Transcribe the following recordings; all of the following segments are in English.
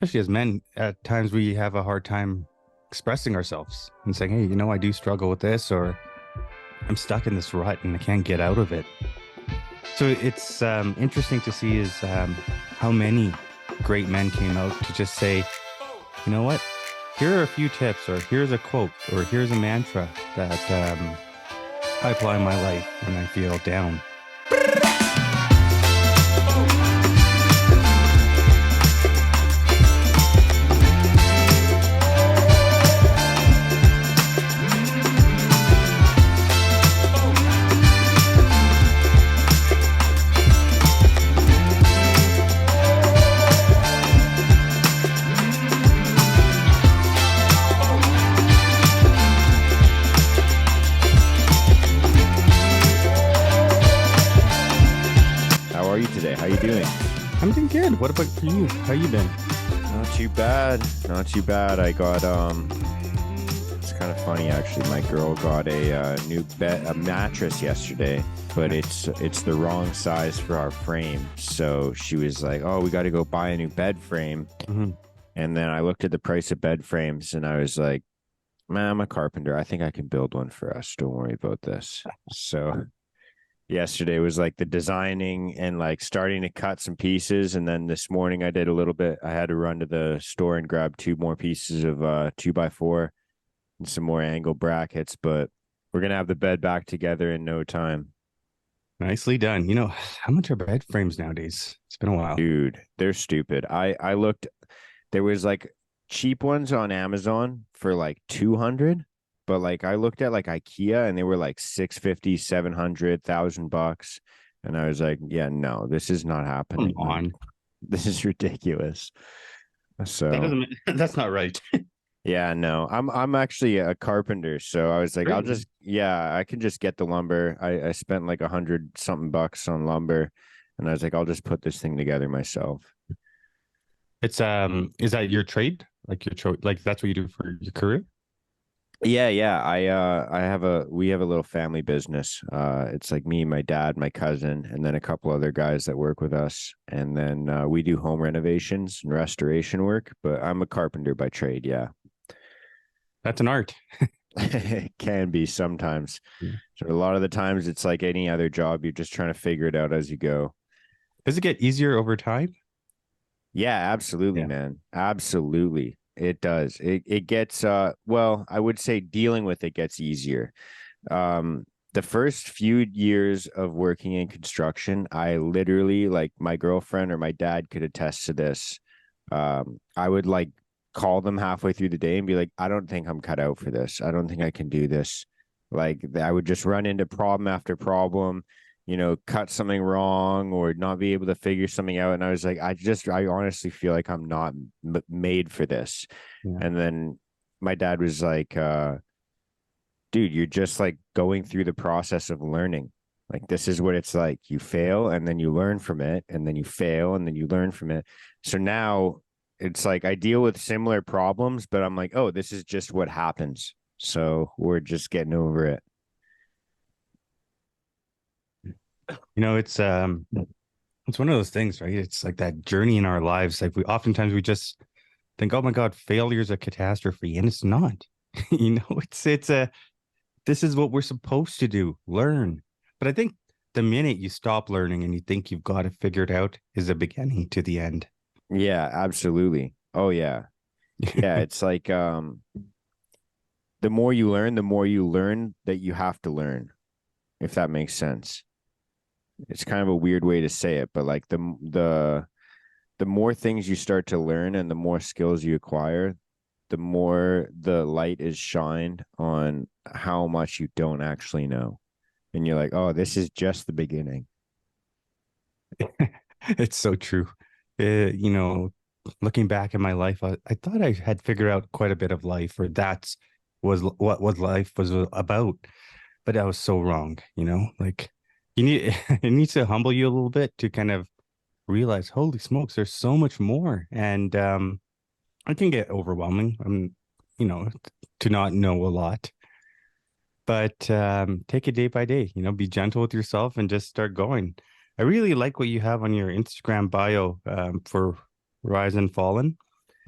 especially as men, at times we have a hard time expressing ourselves and saying, hey, I do struggle with this, or I'm stuck in this rut and I can't get out of it. So it's interesting to see is how many great men came out to just say, you know what? Here are a few tips, or here's a quote, or here's a mantra that I apply in my life when I feel down. How are you today? How you doing? I'm doing good. What about you? How you been? Not too bad. Not too bad. I got it's kind of funny actually. My girl got a new a mattress yesterday, but it's the wrong size for our frame. So she was like, "Oh, we got to go buy a new bed frame." Mm-hmm. And then I looked at the price of bed frames and I was like, "Man, I'm a carpenter. I think I can build one for us. Don't worry about this." So yesterday was like the designing and like starting to cut some pieces, and then this morning I did a little bit. I had to run to the store and grab two more pieces of 2x4 and some more angle brackets, but we're gonna have the bed back together in no time. Nicely done. How much are bed frames nowadays? It's been a while. Dude, they're stupid. I looked, there was like cheap ones on Amazon for like 200, but like I looked at like IKEA and they were like 650, 700, $1,000. And I was like, yeah, no, this is not Come happening. Like, on. this is ridiculous. That So doesn't, that's not right. yeah, no, I'm actually a carpenter. So I was like, I'll Really? just, yeah, I can just get the lumber. I spent like 100 something bucks on lumber, and I was like, I'll just put this thing together myself. It's is that your trade? Like like that's what you do for your career? Yeah, yeah. I have we have a little family business. It's like me, my dad, my cousin, and then a couple other guys that work with us. And then we do home renovations and restoration work, but I'm a carpenter by trade, yeah. That's an art. It can be sometimes. Yeah. So a lot of the times it's like any other job, you're just trying to figure it out as you go. Does it get easier over time? Yeah, absolutely, Yeah. man. Absolutely. It does. It gets well, I would say dealing with it gets easier. The first few years of working in construction, I literally, like, my girlfriend or my dad could attest to this. I would like call them halfway through the day and be like, I don't think I'm cut out for this. I don't think I can do this. Like, I would just run into problem after problem, cut something wrong or not be able to figure something out. And I was like, I honestly feel like I'm not made for this. Yeah. And then my dad was like, dude, you're just like going through the process of learning. Like, this is what it's like. You fail and then you learn from it, and then you fail and then you learn from it. So now it's like I deal with similar problems, but I'm like, oh, this is just what happens. So we're just getting over it. It's one of those things, right? It's like that journey in our lives. Like we just think, oh my God, failure is a catastrophe. And it's not. It's a this is what we're supposed to do, learn. But I think the minute you stop learning and you think you've got it figured out is the beginning to the end. Yeah, absolutely. Oh yeah. Yeah, it's like the more you learn that you have to learn, if that makes sense. It's kind of a weird way to say it, but like the more things you start to learn and the more skills you acquire, the more the light is shined on how much you don't actually know. And you're like, oh, this is just the beginning. It's so true. You know, looking back in my life, I thought I had figured out quite a bit of life, or that's was life was about, but I was so wrong. Like you need it needs to humble you a little bit to kind of realize, holy smokes, there's so much more, and it can get overwhelming. You know, to not know a lot, but take it day by day. Be gentle with yourself and just start going. I really like what you have on your Instagram bio for Rise and Fallen.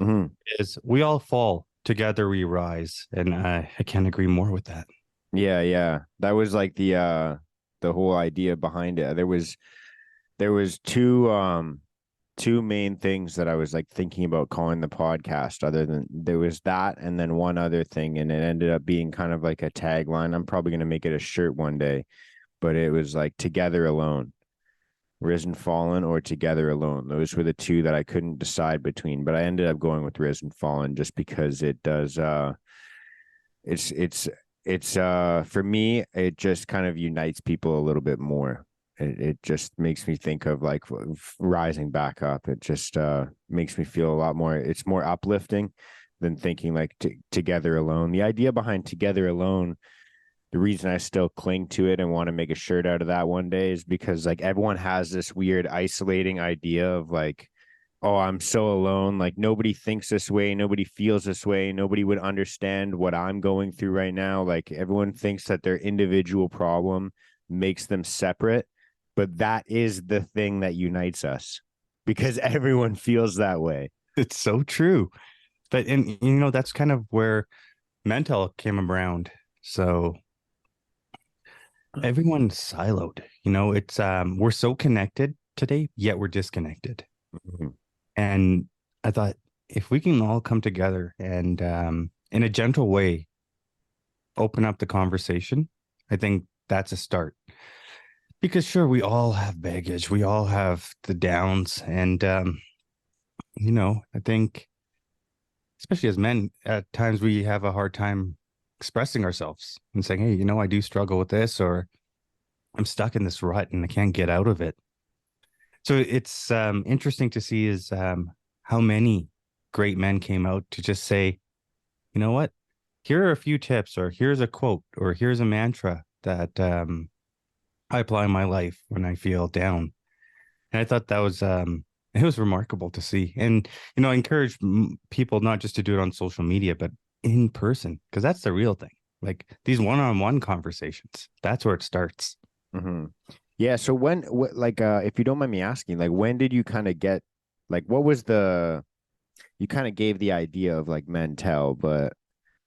Mhm. is we all fall, together we rise. And I can't agree more with that. Yeah, yeah. That was like the whole idea behind it. There was two main things that I was like thinking about calling the podcast, other than there was that and then one other thing, and it ended up being kind of like a tagline. I'm probably gonna make it a shirt one day, but it was like together alone, risen fallen or together alone. Those were the two that I couldn't decide between, but I ended up going with risen fallen just because it does it's it's it's for me it just kind of unites people a little bit more. It just makes me think of like rising back up. It just makes me feel a lot more, it's more uplifting than thinking like together alone. The idea behind together alone, the reason I still cling to it and want to make a shirt out of that one day is because like everyone has this weird isolating idea of like, oh, I'm so alone. Like nobody thinks this way, nobody feels this way, nobody would understand what I'm going through right now. Like everyone thinks that their individual problem makes them separate, but that is the thing that unites us because everyone feels that way. It's so true. But and you know, that's kind of where Mentell came around. So everyone's siloed. You know, it's we're so connected today, yet we're disconnected. Mhm. And I thought if we can all come together and in a gentle way open up the conversation, I think that's a start. Because sure, we all have baggage, we all have the downs, and you know, I think especially as men, at times we have a hard time expressing ourselves and saying, "Hey, you know, I do struggle with this," or "I'm stuck in this rut and I can't get out of it." So it's interesting to see is how many great men came out to just say, you know what? Here are a few tips, or here's a quote, or here's a mantra that I apply in my life when I feel down. And I thought that was it was remarkable to see. And you know, I encourage people not just to do it on social media, but in person, because that's the real thing. Like these one-on-one conversations, that's where it starts. Mm-hmm. Yeah. So like, if you don't mind me asking, like, when did you kind of get, like, what was you kind of gave the idea of like Mentell, but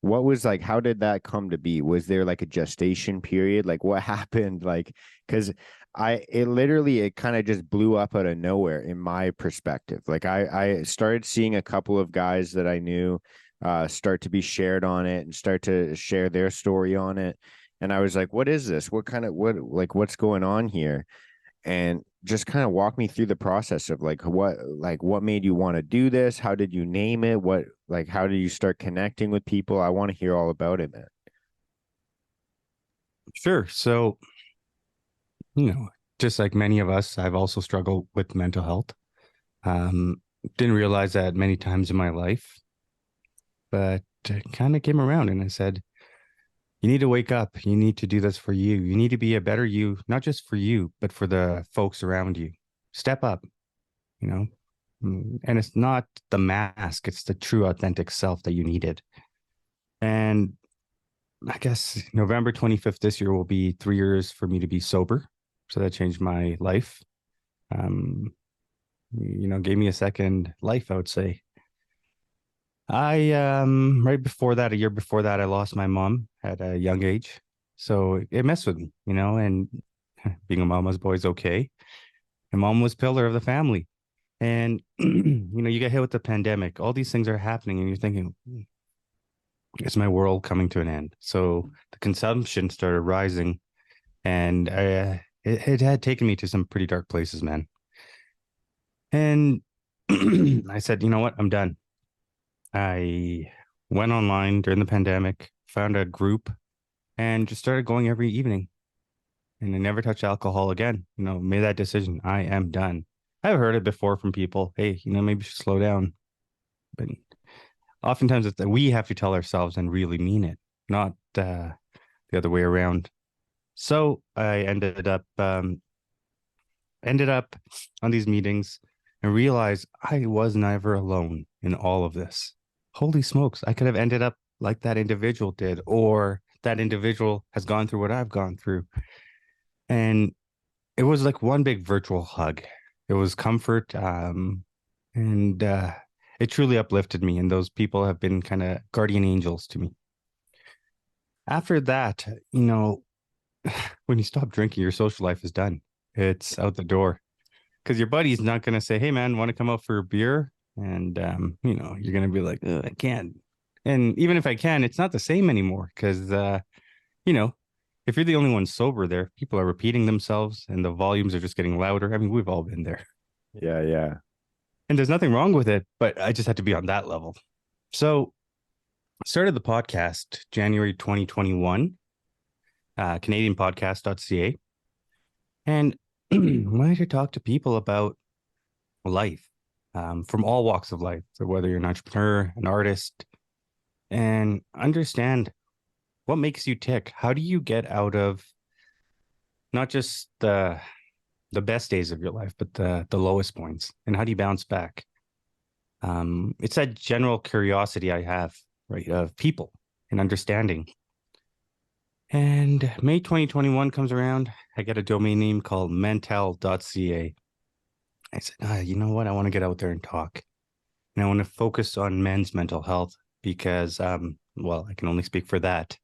what was like, how did that come to be? Was there like a gestation period? Like, what happened? Like, because it kind of just blew up out of nowhere in my perspective. Like, I started seeing a couple of guys that I knew start to be shared on it and start to share their story on it. And I was like, what is this? What's going on here? And just kind of walk me through the process of like what made you want to do this? How did you name it? How did you start connecting with people? I want to hear all about it, man. Sure. So, you know, just like many of us, I've also struggled with mental health. Um, didn't realize that many times in my life, but kind of came around and I said, you need to wake up. You need to do this for you. You need to be a better you, not just for you, but for the folks around you. Step up, you know. And it's not the mask, it's the true authentic self that you needed. And I guess November 25th this year will be 3 years for me to be sober. So that changed my life. Um, you know, gave me a second life, I would say. I right before that, a year before that, I lost my mom at a young age. So it messed with me, you know, and being a mama's boy is okay. And mom was pillar of the family. And you know, you get hit with the pandemic, all these things are happening, and you're thinking, is my world coming to an end? So the consumption started rising, and it had taken me to some pretty dark places, man. And I said, you know what? I'm done. I went online during the pandemic, found a group, and just started going every evening. And I never touched alcohol again. You know, made that decision. I am done. I've heard it before from people. Hey, you know, maybe you should slow down. But oftentimes it's that we have to tell ourselves and really mean it, not the other way around. So I ended up on these meetings and realized I was never alone in all of this. Holy smokes, I could have ended up like that individual did, or that individual has gone through what I've gone through. And it was like one big virtual hug. It was comfort. And it truly uplifted me. And those people have been kind of guardian angels to me. After that, when you stop drinking, your social life is done. It's out the door because your buddy's not going to say, "Hey, man, want to come out for a beer?" And you're going to be like, "Ugh, I can't." And even if I can, it's not the same anymore because you know, if you're the only one sober there, people are repeating themselves and the volumes are just getting louder. I mean, we've all been there. Yeah, yeah. And there's nothing wrong with it, but I just had to be on that level. So started the podcast January 2021, CanadianPodcast.ca. And wanted to talk to people about life from all walks of life. So whether you're an entrepreneur, an artist, and understand what makes you tick. How do you get out of not just the best days of your life, but the lowest points, and how do you bounce back? It's that general curiosity I have, right, of people and understanding. And May 2021 comes around. I get a domain name called Mentell.ca. I said, you know what? I want to get out there and talk. And I want to focus on men's mental health because, well, I can only speak for that.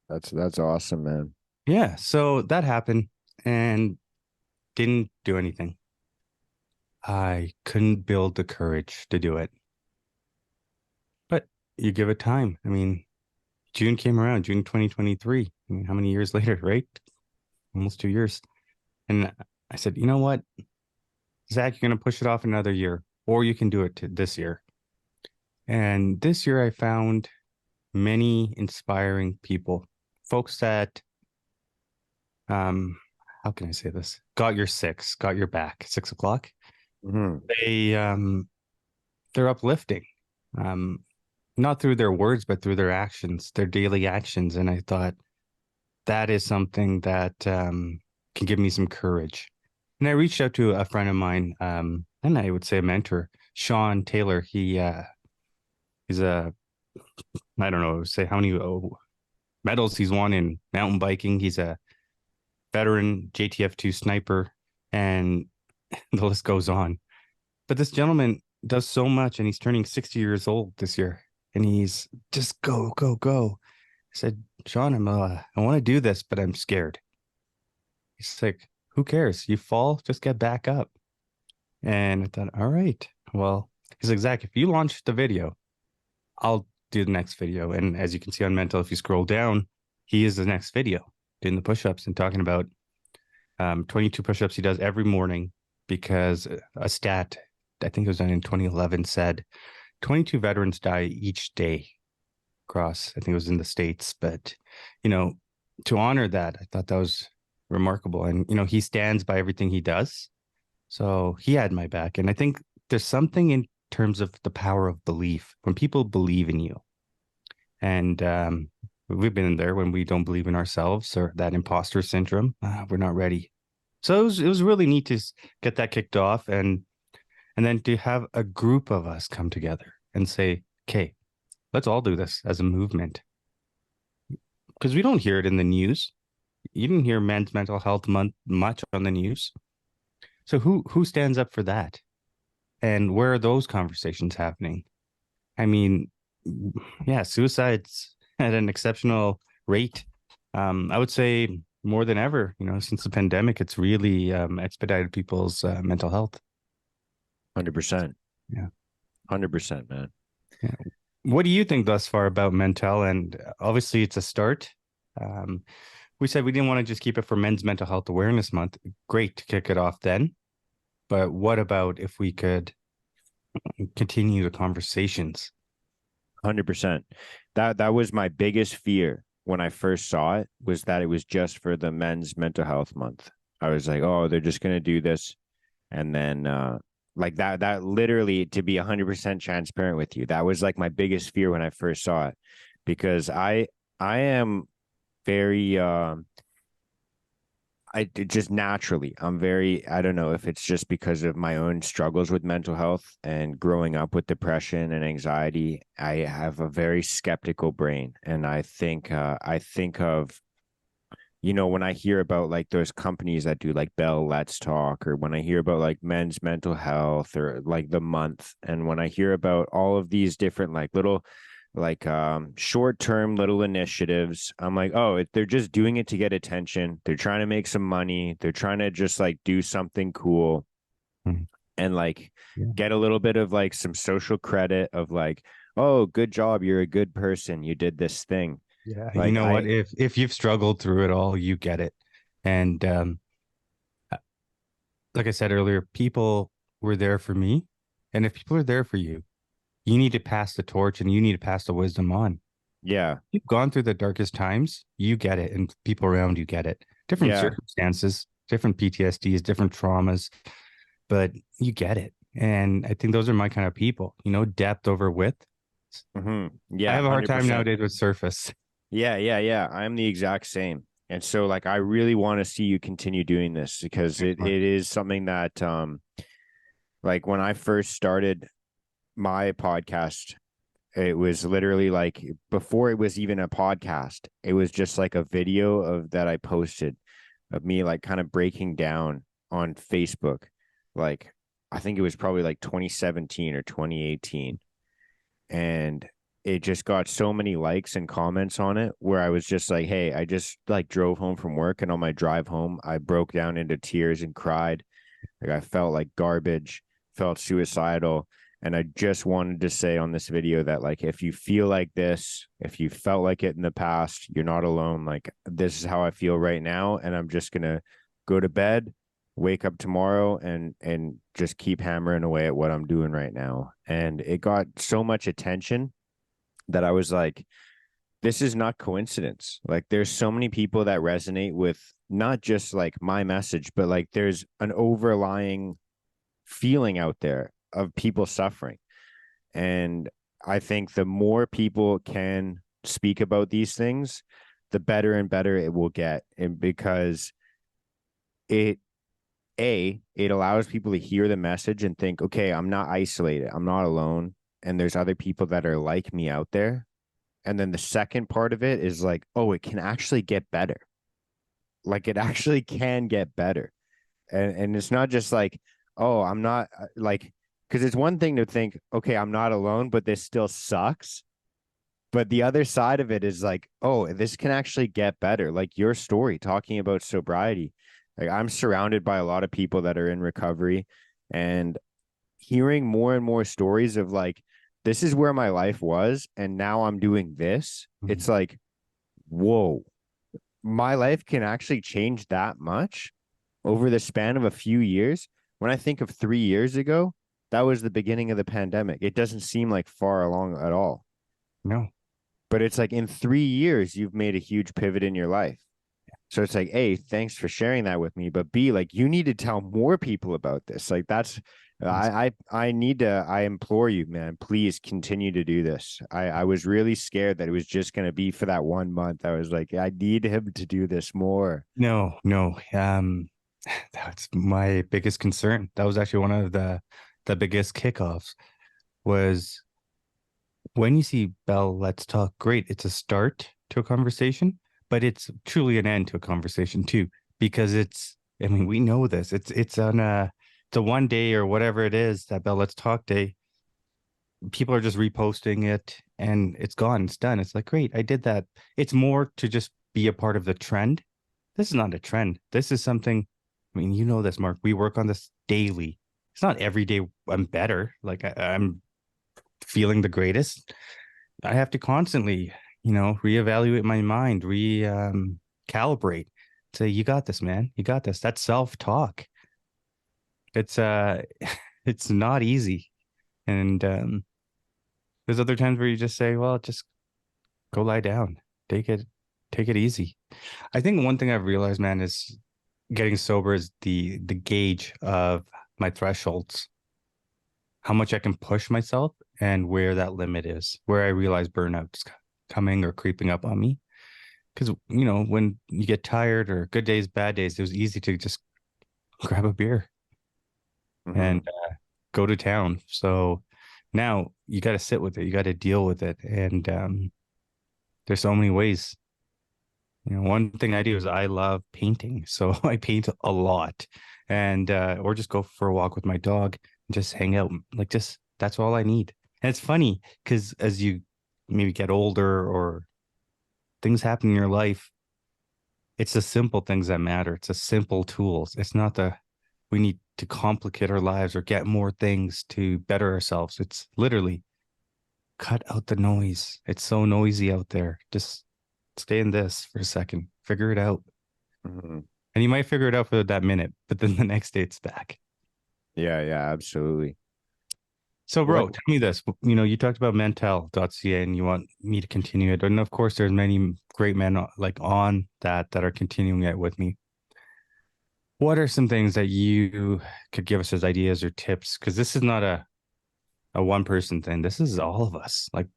That's awesome, man. Yeah. So that happened and didn't do anything. I couldn't build the courage to do it. But you give it time. I mean, June came around, June 2023. I mean, how many years later, right? Almost 2 years. And I said, you know what, Zach, you're going to push it off another year, or you can do it this year. And this year I found many inspiring people, folks that, how can I say this? Got your six, got your back, 6 o'clock. Hmm. They're uplifting. Not through their words, but through their actions, their daily actions. And I thought that is something that can give me some courage. And I reached out to a friend of mine, and I would say a mentor, Sean Taylor. He's I don't know, say how many medals he's won in mountain biking. He's a veteran JTF2 sniper, and the list goes on. But this gentleman does so much, and he's turning 60 years old this year, and he's just go, go, go. I said, Sean, I want to do this, but I'm scared. He's like, who cares? You fall, just get back up. And I thought, all right, well, he's like, Zach, if you launch the video, I'll do the next video. And as you can see on Mentell, if you scroll down, he is the next video doing the push-ups and talking about 22 push-ups he does every morning because a stat, I think it was done in 2011, said 22 veterans die each day across, I think it was in the States. But, to honor that, I thought that was remarkable. And, he stands by everything he does. So he had my back. And I think there's something in terms of the power of belief when people believe in you. And we've been in there when we don't believe in ourselves or that imposter syndrome. We're not ready. So it was really neat to get that kicked off and then to have a group of us come together and say, okay, let's all do this as a movement. Because we don't hear it in the news. You didn't hear Men's Mental Health Month much on the news. So who stands up for that? And where are those conversations happening? I mean, yeah, suicides at an exceptional rate. I would say more than ever, since the pandemic, it's really expedited people's mental health. 100%. Yeah. 100%, man. Yeah. What do you think thus far about Mentell? And obviously it's a start. We said we didn't want to just keep it for Men's Mental Health Awareness Month. Great to kick it off then. But what about if we could continue the conversations? 100%. That was my biggest fear when I first saw it, was that it was just for the Men's Mental Health Month. I was like, oh, they're just going to do this. And then like that literally, to be 100% transparent with you, that was like my biggest fear when I first saw it, because I am very I just naturally, I'm very, I don't know if it's just because of my own struggles with mental health and growing up with depression and anxiety. I have a very skeptical brain, and I think of when I hear about like those companies that do like Bell Let's Talk, or when I hear about like men's mental health or like the month, and when I hear about all of these different like little like short-term little initiatives, I'm like, oh, they're just doing it to get attention. They're trying to make some money. They're trying to just like do something cool Mhm. and like Yeah. get a little bit of like some social credit of like, oh, good job, you're a good person, you did this thing. Yeah. You Like know what? I If you've struggled through it all, you get it. And like I said earlier, people were there for me. And if people are there for you, you need to pass the torch and you need to pass the wisdom on. yeah, You've gone through the darkest times, you get it, and people around you get it. Different yeah. circumstances, different PTSDs, different traumas, but you get it. And I think those are my kind of people, depth over width. I Yeah, have a hard time 100%. nowadays with surface. Yeah. I'm the exact same. And so like I really want to see you continue doing this because Thanks, it Mark. is something that like when I first started my podcast, it was literally like before it was even a podcast, it was just like a video of that I posted of me like kind of breaking down on Facebook. Like I think it was probably like 2017 or 2018. And it just got so many likes and comments on it where I was just like, hey, I just like drove home from work, and on my drive home, I broke down into tears and cried. Like I felt like garbage, felt suicidal. And I just wanted to say on this video that like if you feel like this, if you felt like it in the past, you're not alone. Like this is how I feel right now. And I'm just gonna go to bed, wake up tomorrow, and just keep hammering away at what I'm doing right now. And it got so much attention that I was like, this is not coincidence. Like there's so many people that resonate with not just like my message, but like there's an overlying feeling out there of people suffering. And I think the more people can speak about these things, the better and better it will get. And because it it allows people to hear the message and think, okay, I'm not isolated, I'm not alone, and there's other people that are like me out there. And then the second part of it is like, oh, it can actually get better. Like it actually can get better. And it's not just like, oh, I'm not like, because it's one thing to think, okay, I'm not alone, but this still sucks. But the other side of it is like, oh, this can actually get better. Like your story talking about sobriety. Like I'm surrounded by a lot of people that are in recovery, and hearing more and more stories of like, this is where my life was, and now I'm doing this. Mhm. It's like, whoa, my life can actually change that much over the span of a few years. When I think of 3 years ago, that was the beginning of the pandemic. It doesn't seem like far along at all. No, But it's like in 3 years, you've made a huge pivot in your life. So it's like, A, thanks for sharing that with me. But B, like you need to tell more people about this. Like that's thanks. I need to, I implore you, man, please continue to do this. I was really scared that it was just gonna be for that 1 month. I was like, I need him to do this more. No, no. That's my biggest concern. That was actually one of the biggest kickoffs was when you see Bell, let's talk. Great. It's a start to a conversation, but it's truly an end to a conversation too, because I mean, we know this. It's a 1 day or whatever it is, that Bell Let's Talk day. People are just reposting it and it's gone. It's done. It's like, great, I did that. It's more to just be a part of the trend. This is not a trend. This is something, I mean, you know this, Mark. We work on this daily. It's not every day I'm better. Like I'm feeling the greatest. I have to constantly, reevaluate my mind, calibrate. Say, you got this, man. You got this. That's self-talk. It's it's not easy. And there's other times where you just say, well, just go lie down. Take it easy. I think one thing I've realized, man, is getting sober is the gauge of my thresholds, how much I can push myself and where that limit is, where I realize burnout's coming or creeping up on me. Because, when you get tired or good days, bad days, it was easy to just grab a beer and Mm-hmm. go to town. So now you got to sit with it. You got to deal with it. And there's so many ways. One thing I do is I love painting, so I paint a lot, and or just go for a walk with my dog, and just hang out. Like just that's all I need. And it's funny because as you maybe get older or things happen in your life, it's the simple things that matter. It's the simple tools. It's not the we need to complicate our lives or get more things to better ourselves. It's literally cut out the noise. It's so noisy out there. Just stay in this for a second, figure it out. Mhm. And you might figure it out for that minute, but then the next day it's back. Yeah, yeah, absolutely. So, What? bro, tell me this. You talked about Mentell.ca and you want me to continue it. And of course, there's many great men like on that are continuing it with me. What are some things that you could give us as ideas or tips? Because this is not a one person thing. This is all of us. Like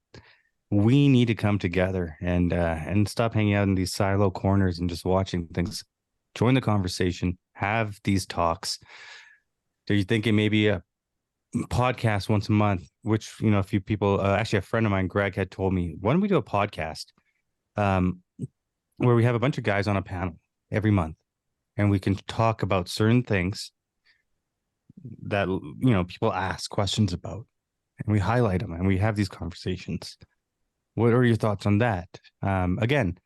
we need to come together and stop hanging out in these silo corners and just watching things. Join the conversation, have these talks. Are you thinking maybe a podcast once a month? Which a few people, actually, a friend of mine, Greg, had told me, why don't we do a podcast um, where we have a bunch of guys on a panel every month, and we can talk about certain things that people ask questions about, and we highlight them, and we have these conversations. What are your thoughts on that? Again,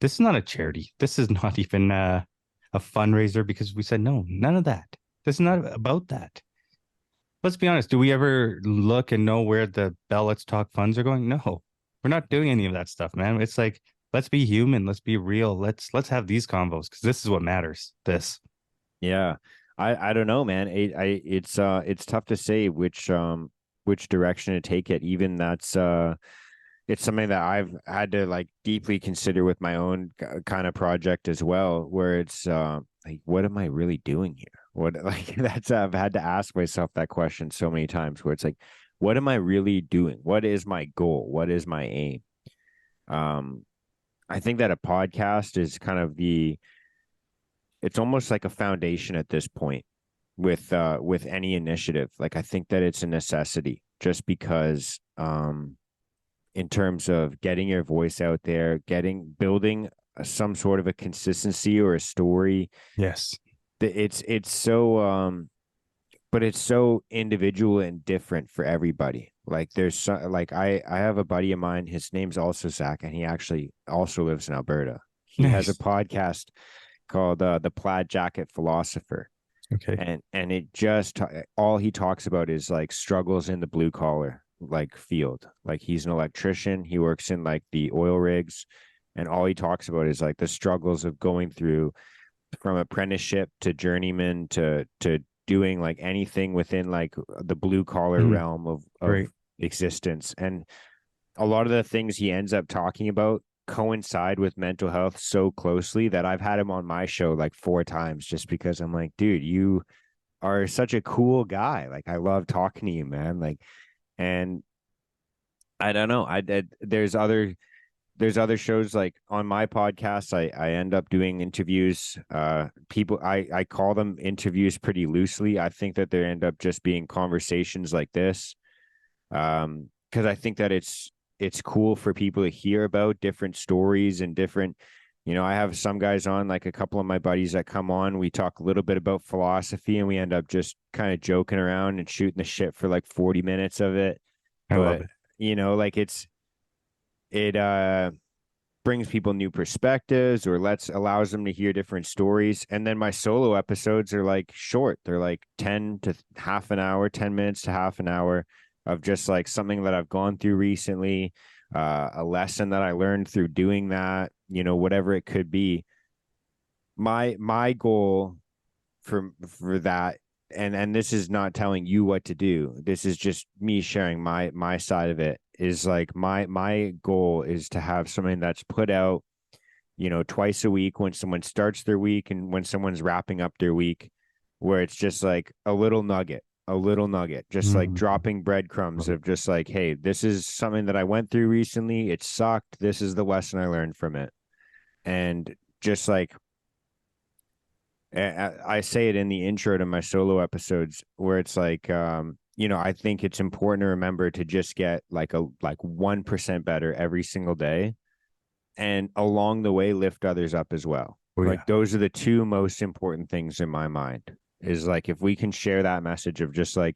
this is not a charity. This is not even a fundraiser because we said no, none of that. This is not about that. Let's be honest. Do we ever look and know where the Bell Let's Talk funds are going? No, we're not doing any of that stuff, man. It's like let's be human. Let's be real. Let's have these convos because this is what matters. This. Yeah. I don't know, man. It's tough to say which direction to take it. Even that's it's something that I've had to like deeply consider with my own kind of project as well, where it's like, what am I really doing here? What like that's I've had to ask myself that question so many times, where it's like, what am I really doing? What is my goal? What is my aim? Um, I think that a podcast is kind of it's almost like a foundation at this point with any initiative. Like I think that it's a necessity just because in terms of getting your voice out there, building some sort of a consistency or a story. Yes. It's so but it's so individual and different for everybody. Like like I have a buddy of mine, his name's also Zach, and he actually also lives in Alberta. He has a Nice. podcast called the Plaid Jacket Philosopher, Okay. and it just all he talks about is like struggles in the blue collar like field. Like he's an electrician, he works in like the oil rigs, and all he talks about is like the struggles of going through from apprenticeship to journeyman to doing like anything within like the blue collar Mhm. realm of Great. existence. And a lot of the things he ends up talking about coincide with mental health so closely that I've had him on my show like 4 times just because I'm like, dude, you are such a cool guy. Like I love talking to you, man. Like, and I don't know. There's other shows like on my podcast. I end up doing interviews. People I call them interviews pretty loosely. I think that they end up just being conversations like this. Because I think that it's cool for people to hear about different stories and different. I have some guys on, like a couple of my buddies that come on. We talk a little bit about philosophy, and we end up just kind of joking around and shooting the shit for like 40 minutes of it. I love But it. like it brings people new perspectives or allows them to hear different stories. And then my solo episodes are like short. They're like 10 to half an hour, 10 minutes to half an hour of just like something that I've gone through recently, a lesson that I learned through doing that, whatever it could be. My goal for that, and this is not telling you what to do. This is just me sharing my side of it. Is like my goal is to have something that's put out, twice a week when someone starts their week and when someone's wrapping up their week, where it's just like a little nugget, just like Mhm. dropping breadcrumbs Love it. of just like, hey, this is something that I went through recently. It sucked. This is the lesson I learned from it. And just like I say it in the intro to my solo episodes where it's like, I think it's important to remember to just get like 1% better every single day. and along the way lift others up as well. Oh yeah. Like those are the two most important things in my mind. Is like if we can share that message of just like,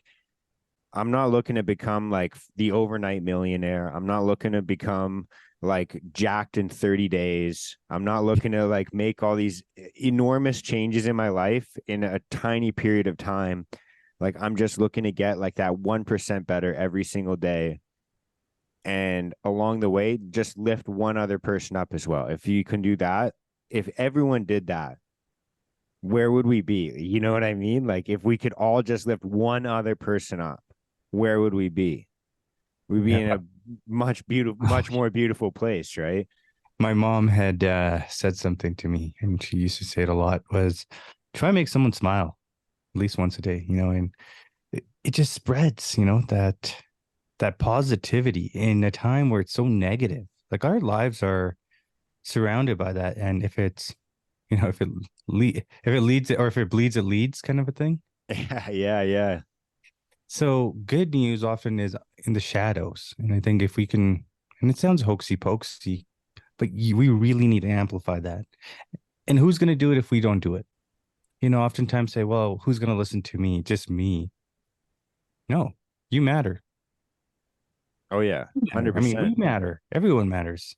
I'm not looking to become like the overnight millionaire. I'm not looking to become like jacked in 30 days. I'm not looking to like make all these enormous changes in my life in a tiny period of time. Like I'm just looking to get like that 1% better every single day. And along the way, just lift one other person up as well. If you can do that, if everyone did that, where would we be? You know what I mean? Like if we could all just lift one other person up, where would we be? We'd be Yeah. in a much more beautiful place, right? My mom had said something to me, and she used to say it a lot, was try and make someone smile at least once a day, and it just spreads, that positivity in a time where it's so negative. Like our lives are surrounded by that. And if it's, if it leads or if it bleeds, it leads kind of a thing. Yeah, yeah, yeah. So good news often is in the shadows. And I think if we can, and it sounds hoaxy pokesy, but we really need to amplify that. And who's going to do it if we don't do it? Oftentimes say, well, who's going to listen to me? Just me. No, you matter. Oh yeah, You matter. I mean, we 100%. matter. Everyone matters.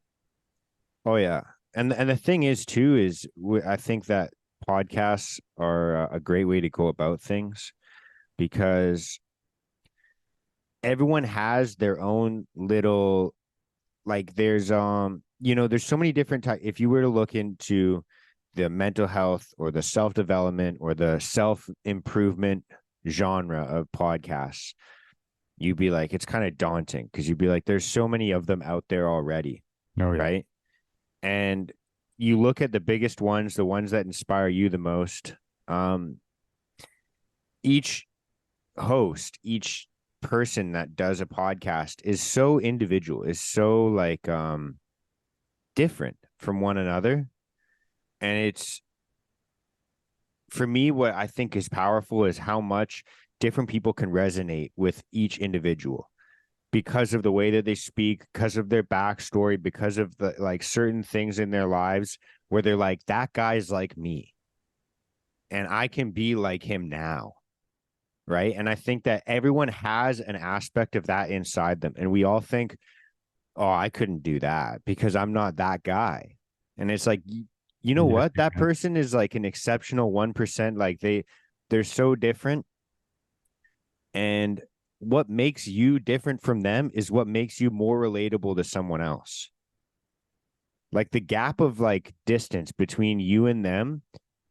Oh yeah. And the thing is too is I think that podcasts are a great way to go about things because everyone has their own little like there's so many different types. If you were to look into the mental health or the self-development or the self-improvement genre of podcasts, you'd be like, it's kind of daunting because you'd be like, there's so many of them out there already, No, yeah. right? And you look at the biggest ones, the ones that inspire you the most. Um, each host, each person that does a podcast is so individual, is so like different from one another. And it's for me, what I think is powerful is how much different people can resonate with each individual because of the way that they speak, because of their backstory, because of the like certain things in their lives where they're like, that guy's like me and I can be like him now. Right. And I think that everyone has an aspect of that inside them. And we all think, oh, I couldn't do that because I'm not that guy. And it's like, you know Yeah. what? That person is like an exceptional 1%. Like they're so different. And what makes you different from them is what makes you more relatable to someone else. Like the gap of like distance between you and them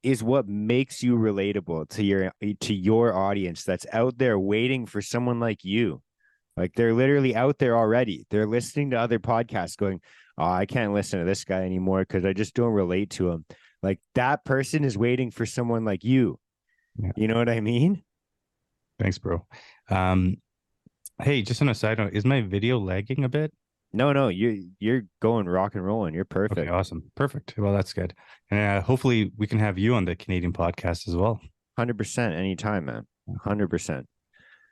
is what makes you relatable to your audience that's out there waiting for someone like you. Like they're literally out there already. They're listening to other podcasts going, "Oh, I can't listen to this guy anymore because I just don't relate to him." Like that person is waiting for someone like you. Yeah. You know what I mean? Thanks, bro. Um, hey, just on a side note, is my video lagging a bit? No, no, you're going rock and rolling. You're Okay, perfect. awesome. Perfect. Well, that's good. And hopefully we can have you on the Canadian podcast as well. 100% anytime, man. 100%.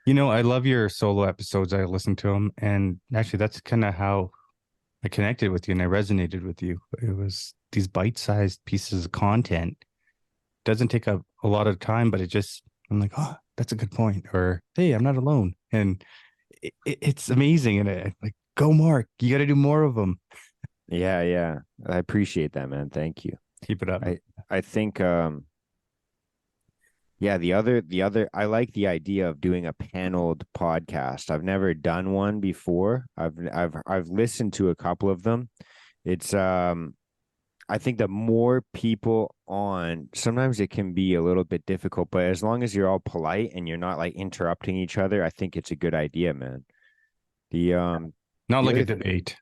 I love your solo episodes. I listen to them. And actually, that's kind of how I connected with you and I resonated with you. It was these bite-sized pieces of content. Doesn't take a lot of time, but I'm like, oh, that's a good point. Or, hey, I'm not alone. And it's amazing. And like, go, Mark, you got to do more of them. Yeah, yeah. I appreciate that, man. Thank you. Keep it up. I think yeah, the other I like the idea of doing a paneled podcast. I've never done one before. I've listened to a couple of them. It's I think the more people on, sometimes it can be a little bit difficult, but as long as you're all polite and you're not like interrupting each other, I think it's a good idea, man. The um Not the like a other debate.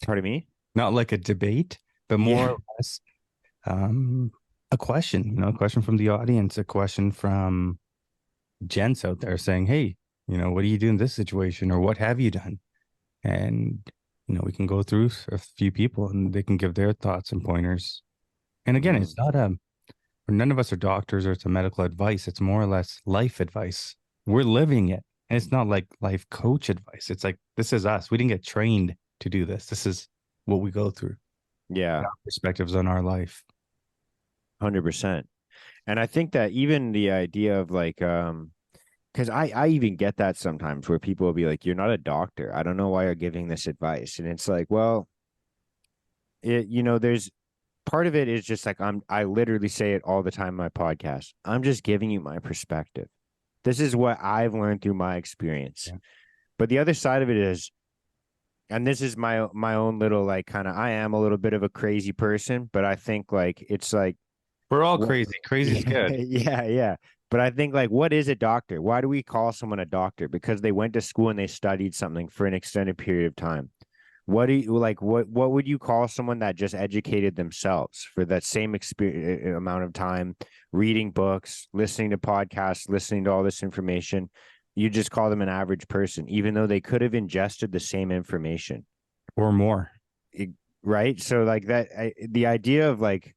Pardon me? Not like a debate, but more Yeah. or less um, a question, a question from the audience, a question from gents out there saying, hey, what do you do in this situation or what have you done? And, we can go through a few people and they can give their thoughts and pointers. And again, Mm. it's not none of us are doctors or it's a medical advice. It's more or less life advice. We're living it. And it's not like life coach advice. It's like, this is us. We didn't get trained to do this. This is what we go through. Yeah, perspectives on our life. 100%. And I think that even the idea of like, because I even get that sometimes where people will be like, "You're not a doctor. I don't know why you're giving this advice." And it's like, well, there's part of it is just like I literally say it all the time in my podcast. I'm just giving you my perspective. This is what I've learned through my experience. Yeah. But the other side of it is, and this is my own little like kind of I am a little bit of a crazy person, but I think like it's like We're all what crazy. Crazy's yeah, good. yeah. But I think like what is a doctor? Why do we call someone a doctor? Because they went to school and they studied something for an extended period of time. What do you like? What would you call someone that just educated themselves for that same experience amount of time, reading books, listening to podcasts, listening to all this information? You just call them an average person, even though they could have ingested the same information, Or more. It- right? So like that, the idea of like,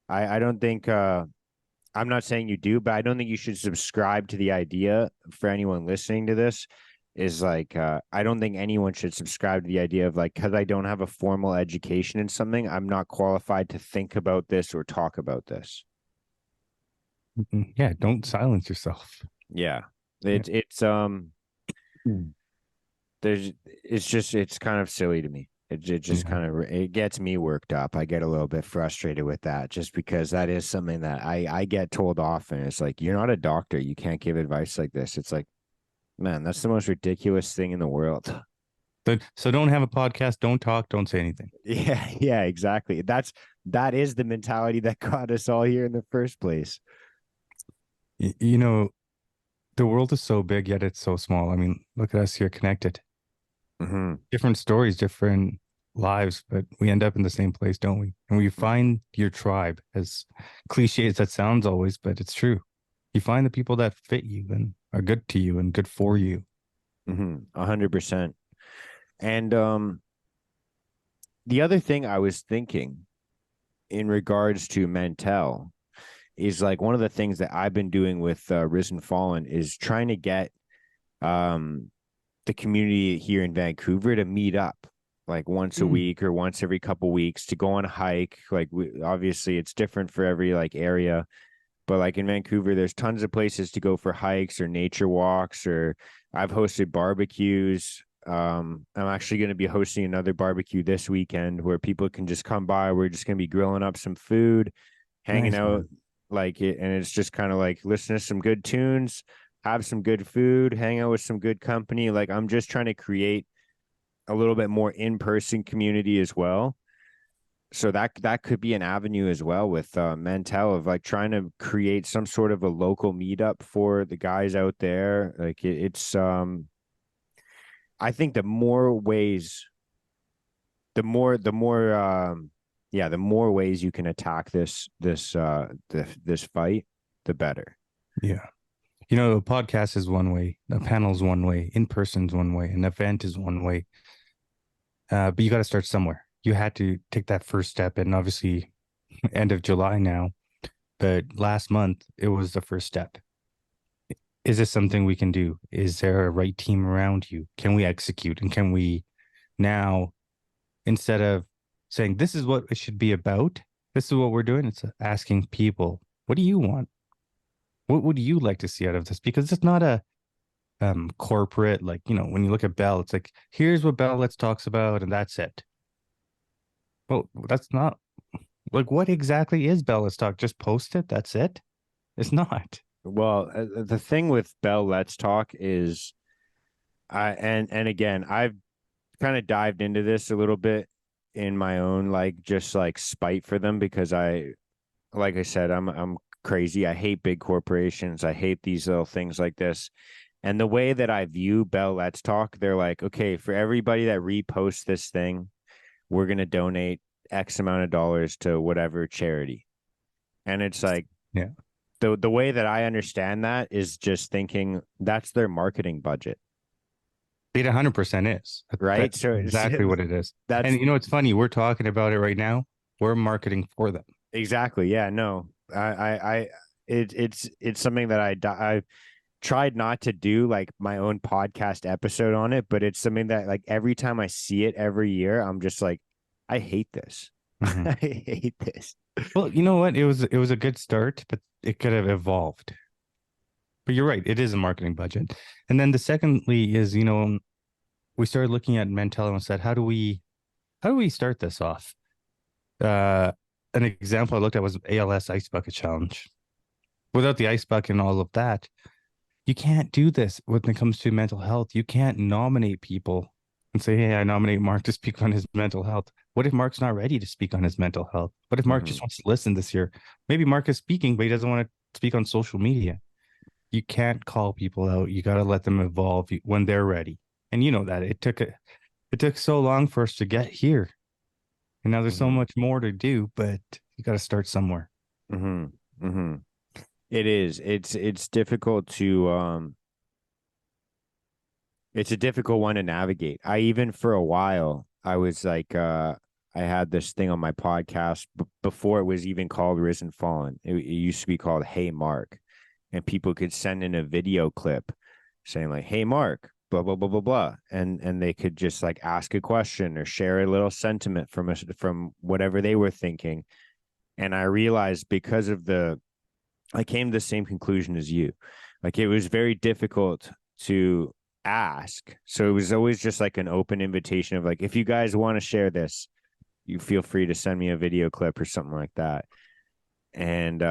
I don't think I'm not saying you do, but I don't think you should subscribe to the idea for anyone listening to this is like I don't think anyone should subscribe to the idea of like because I don't have a formal education in something, I'm not qualified to think about this or talk about this. Yeah, don't silence yourself. Yeah. Yeah. It's Mm. there's it's just it's kind of silly to me. It just Yeah. kind of it gets me worked up. I get a little bit frustrated with that just because that is something that I get told often. It's like you're not a doctor, you can't give advice like this. It's like, man, that's the most ridiculous thing in the world. So don't have a podcast, don't talk, don't say anything. Yeah, yeah, exactly. That is the mentality that got us all here in the first place. You know, the world is so big, yet it's so small. I mean, look at us here connected. Hmm. Different stories, different lives, but we end up in the same place, don't we? And we find your tribe, as cliche as that sounds always, but it's true. You find the people that fit you and are good to you and good for you. 100%. And the other thing I was thinking in regards to Mentell is like one of the things that I've been doing with Risen Fallen is trying to get um the community here in Vancouver to meet up like once a Mm. week or once every couple weeks to go on a hike. Like obviously it's different for every like area, but like in Vancouver, there's tons of places to go for hikes or nature walks, or I've hosted barbecues. I'm actually going to be hosting another barbecue this weekend where people can just come by. We're just going to be grilling up some food, hanging Nice, out man. like it, and it's just kind of like listen to some good tunes, have some good food, hang out with some good company. Like I'm just trying to create a little bit more in-person community as well. So that could be an avenue as well with Mentell of like trying to create some sort of a local meetup for the guys out there. Like it's I think the more ways, the more yeah, the more ways you can attack this fight, the better. Yeah. You know, a podcast is one way, a panel is one way, in person's one way, an event is one way. But you got to start somewhere. You had to take that first step. And obviously, end of July now, but last month, it was the first step. Is this something we can do? Is there a right team around you? Can we execute? And can we now, instead of saying this is what it should be about, this is what we're doing, it's asking people, what do you want? What would you like to see out of this? Because it's not a corporate, like, you know, when you look at Bell, it's like, here's what Bell Let's talks about, and that's it. Well, that's not like what exactly is Bell Let's Talk? Just post it, that's it? It's not. Well, the thing with Bell Let's Talk is I and again, I've kind of dived into this a little bit in my own like just like spite for them because like I said, I'm crazy. I hate big corporations. I hate these little things like this. And the way that I view Bell Let's Talk, they're like, okay, for everybody that reposts this thing, we're gonna donate X amount of dollars to whatever charity. And it's like Yeah. the way that I understand that is just thinking that's their marketing budget, It 100% is. right? That's So it's, exactly what it is. that's And you know, it's funny. We're talking about it right now. We're marketing for them. exactly, yeah, no, it's something that I tried not to do like my own podcast episode on it, but it's something that like every time I see it every year, I'm just like, I hate this. Hmm. I hate this. Well, you know what? It was a good start, but it could have evolved. But you're right, it is a marketing budget. And then the secondly is, we started looking at Mentell and said, how do we start this off? Uh, an example I looked at was ALS Ice Bucket Challenge. Without the ice bucket and all of that, you can't do this when it comes to mental health. You can't nominate people and say, hey, I nominate Mark to speak on his mental health. What if Mark's not ready to speak on his mental health? What if Mark just Mhm. wants to listen this year? Maybe Mark is speaking, but he doesn't want to speak on social media. You can't call people out. You got to let them evolve when they're ready. And you know that it took so long for us to get here. And now there's so Mhm. much more to do, but you got to start somewhere. Mhm. Mhm. It is. It's difficult to it's a difficult one to navigate. I even for a while I was like I had this thing on my podcast before it was even called Risen Fallen. It used to be called Hey Mark, and people could send in a video clip saying like Hey Mark, blah blah blah blah blah, and they could just like ask a question or share a little sentiment from whatever they were thinking. And I realized because of the I came to the same conclusion as you. Like it was very difficult to ask. So it was always just like an open invitation of like, if you guys want to share this, you feel free to send me a video clip or something like that. And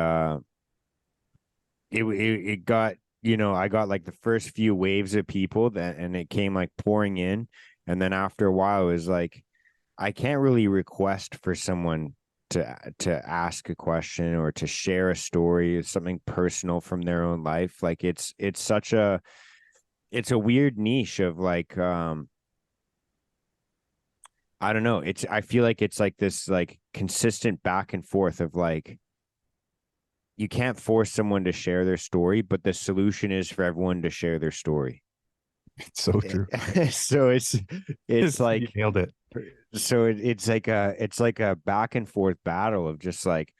it got, I got like the first few waves of people that, and it came like pouring in. And then after a while, it was like, I can't really request for someone to ask a question or to share a story, something personal from their own life. Like it's such a it's a weird niche of like I don't know. I feel like it's like this like consistent back and forth of like you can't force someone to share their story, but the solution is for everyone to share their story. It's so true. So it's You like nailed it. it's like a back and forth battle of just like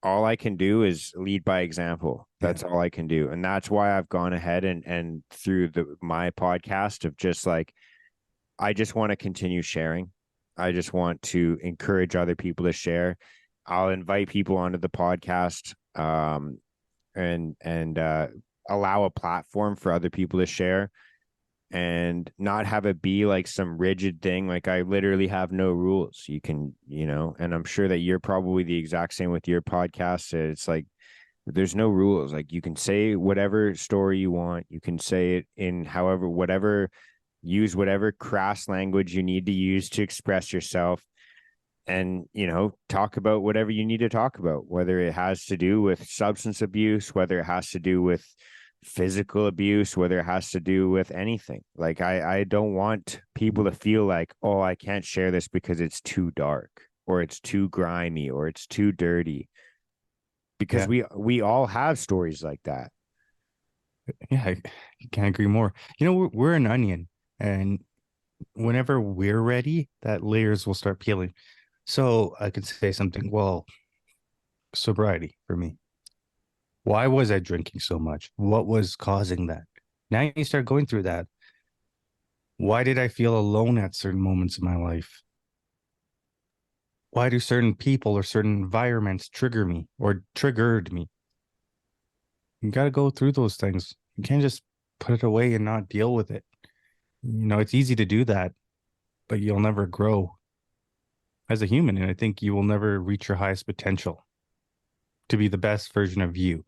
all I can do is lead by example. Yeah. That's all I can do. And that's why I've gone ahead and through my podcast of just like I just want to continue sharing. I just want to encourage other people to share. I'll invite people onto the podcast and allow a platform for other people to share and not have it be like some rigid thing. Like I literally have no rules. You can, and I'm sure that you're probably the exact same with your podcast. It's like there's no rules. Like you can say whatever story you want. You can say it in however, whatever, use whatever crass language you need to use to express yourself and talk about whatever you need to talk about, whether it has to do with substance abuse, whether it has to do with physical abuse, whether it has to do with anything. Like I don't want people to feel like, oh, I can't share this because it's too dark or it's too grimy or it's too dirty, because Yeah. we all have stories like that. Yeah. I can't agree more. We're an onion, and whenever we're ready, that layers will start peeling. So I could say something, well, sobriety for me. Why was I drinking so much? What was causing that? Now you start going through that. Why did I feel alone at certain moments in my life? Why do certain people or certain environments trigger me or triggered me? You got to go through those things. You can't just put it away and not deal with it. It's easy to do that, but you'll never grow as a human. And I think you will never reach your highest potential to be the best version of you.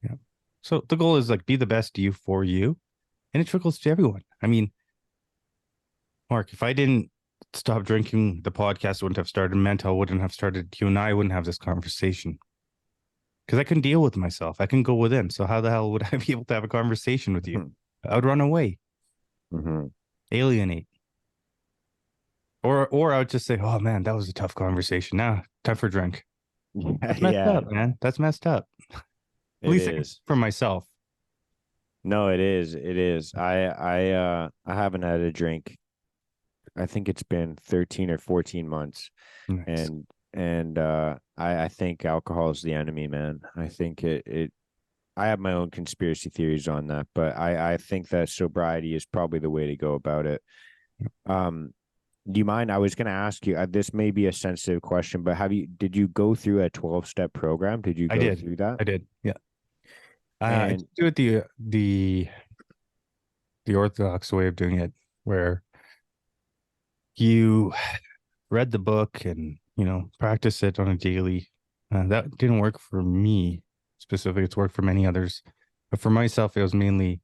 Yeah. So the goal is like be the best you for you, and it trickles to everyone. I mean, Mark, if I didn't stop drinking, the podcast wouldn't have started. Mentell wouldn't have started. You and I wouldn't have this conversation because I couldn't deal with myself. I can go within. So how the hell would I be able to have a conversation with you? I would run away, Mm-hmm. alienate, or I would just say, "Oh man, that was a tough conversation. Now, time for a drink." Yeah, That's messed yeah, up, man. That's messed up. At it least I can is. for myself. No, it is. It is. I haven't had a drink. I think it's been 13 or 14 months. Nice. And I think alcohol is the enemy, man. I think it I have my own conspiracy theories on that, but I think that sobriety is probably the way to go about it. Um Do you mind? I was going to ask you, this may be a sensitive question, but did you go through a 12-step program? Did you I go did. through that? I did. Yeah. I And didn't do it the orthodox way of doing it, where you read the book and practice it on a daily. That didn't work for me specifically. It's worked for many others, but for myself, it was mainly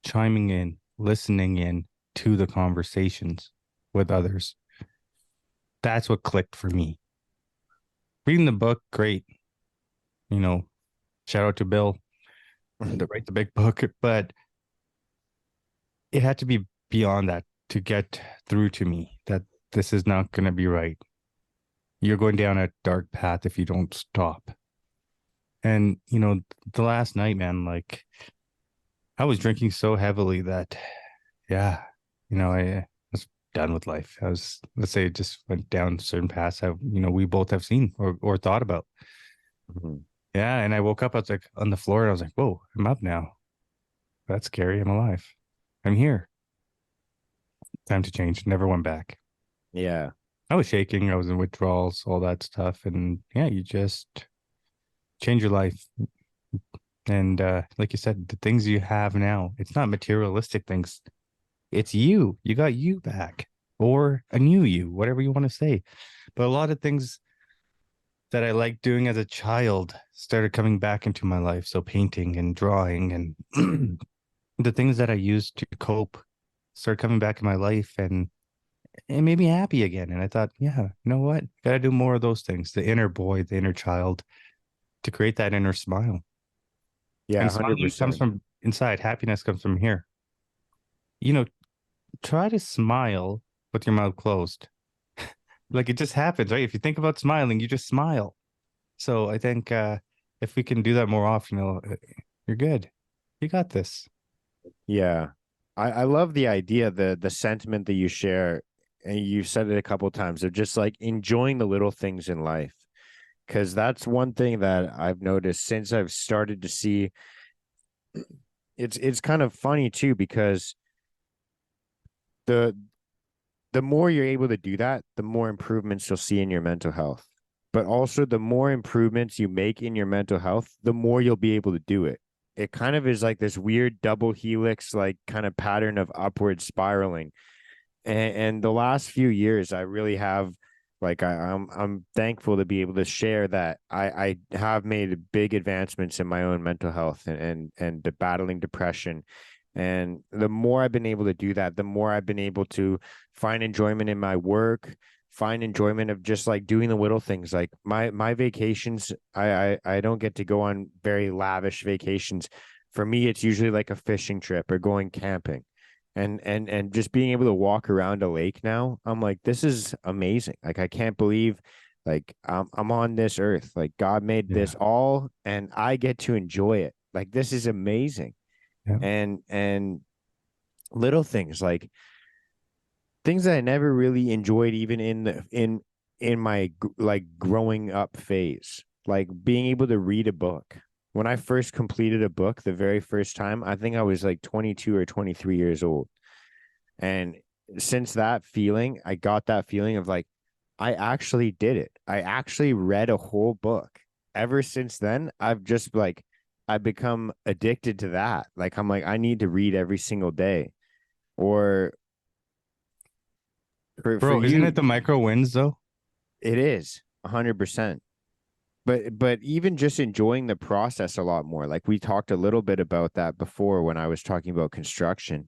chiming in, listening in to the conversations with others. That's what clicked for me. Reading the book, great. You know, shout out to Bill to write the big book, but it had to be beyond that to get through to me that this is not going to be right. You're going down a dark path if you don't stop. And, the last night, man, like I was drinking so heavily that, yeah, I was done with life. I was, let's say, it just went down certain paths that, we both have seen or thought about. Mhm. Yeah. And I woke up, I was like on the floor and I was like, whoa, I'm up now. That's scary. I'm alive. I'm here. Time to change. Never went back. Yeah. I was shaking. I was in withdrawals, all that stuff. And yeah, you just change your life. And like you said, the things you have now, it's not materialistic things. It's you. You got you back or a new you, whatever you want to say. But a lot of things that I liked doing as a child started coming back into my life. So painting and drawing and the things that I used to cope started coming back in my life and it made me happy again. And I thought, yeah, you know what? Gotta do more of those things. The inner boy, the inner child, to create that inner smile. Yeah, And smiling comes 100%. from inside. Happiness comes from here. You know, try to smile with your mouth closed. Like it just happens, right? If you think about smiling, you just smile. So I think if we can do that more often, you're good. You got this. Yeah. I love the idea, the sentiment that you share, and you've said it a couple of times of just like enjoying the little things in life. Because that's one thing that I've noticed since I've started to see. It's kind of funny too, because the the more you're able to do that, the more improvements you'll see in your mental health. But also, the more improvements you make in your mental health, the more you'll be able to do it. It kind of is like this weird double helix, like kind of pattern of upward spiraling. And the last few years, I really have, like, I'm thankful to be able to share that I have made big advancements in my own mental health and the battling depression. And the more I've been able to do that, the more I've been able to find enjoyment in my work, find enjoyment of just like doing the little things. Like my vacations, I don't get to go on very lavish vacations. For me, it's usually like a fishing trip or going camping. And just being able to walk around a lake now, I'm like, this is amazing. Like I can't believe like I'm on this earth. Like God made Yeah. this all and I get to enjoy it. Like this is amazing. Yeah. And little things like things that I never really enjoyed even in my like growing up phase, like being able to read a book. When I first completed a book the very first time, I think I was like 22 or 23 years old. And since that feeling, I got that feeling of like, I actually did it. I actually read a whole book. Ever since then, I've become addicted to that. Like, I'm like, I need to read every single day. Or for Bro, isn't it you, the micro wins though? it is 100%. But even just enjoying the process a lot more. Like we talked a little bit about that before when I was talking about construction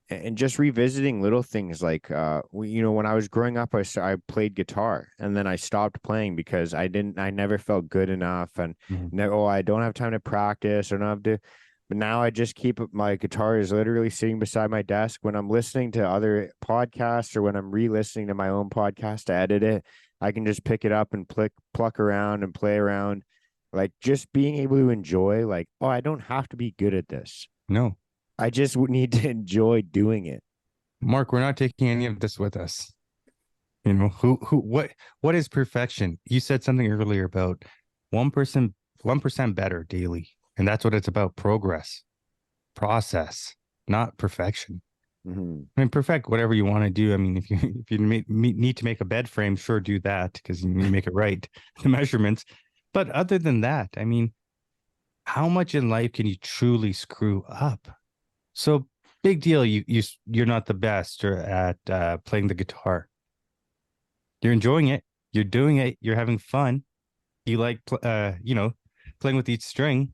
and just revisiting little things like when I was growing up I played guitar and then I stopped playing because I never felt good enough and Mhm. no, oh, I don't have time to practice or don't have to. But now I just keep my guitar is literally sitting beside my desk when I'm listening to other podcasts or when I'm re-listening to my own podcast to edit it. I can just pick it up and pluck around and play around. Like just being able to enjoy, like, oh, I don't have to be good at this. No. I just would need to enjoy doing it. Mark, we're not taking any of this with us. What is perfection? You said something earlier about 1%, 1% better daily. And that's what it's about. Progress, process, not perfection. Mhm. I mean, perfect whatever you want to do. I mean, if you need to make a bed frame, sure, do that because you need to make it right, the measurements. But other than that, I mean, how much in life can you truly screw up? So big deal. You're not the best or at playing the guitar. You're enjoying it. You're doing it. You're having fun. You like playing with each string.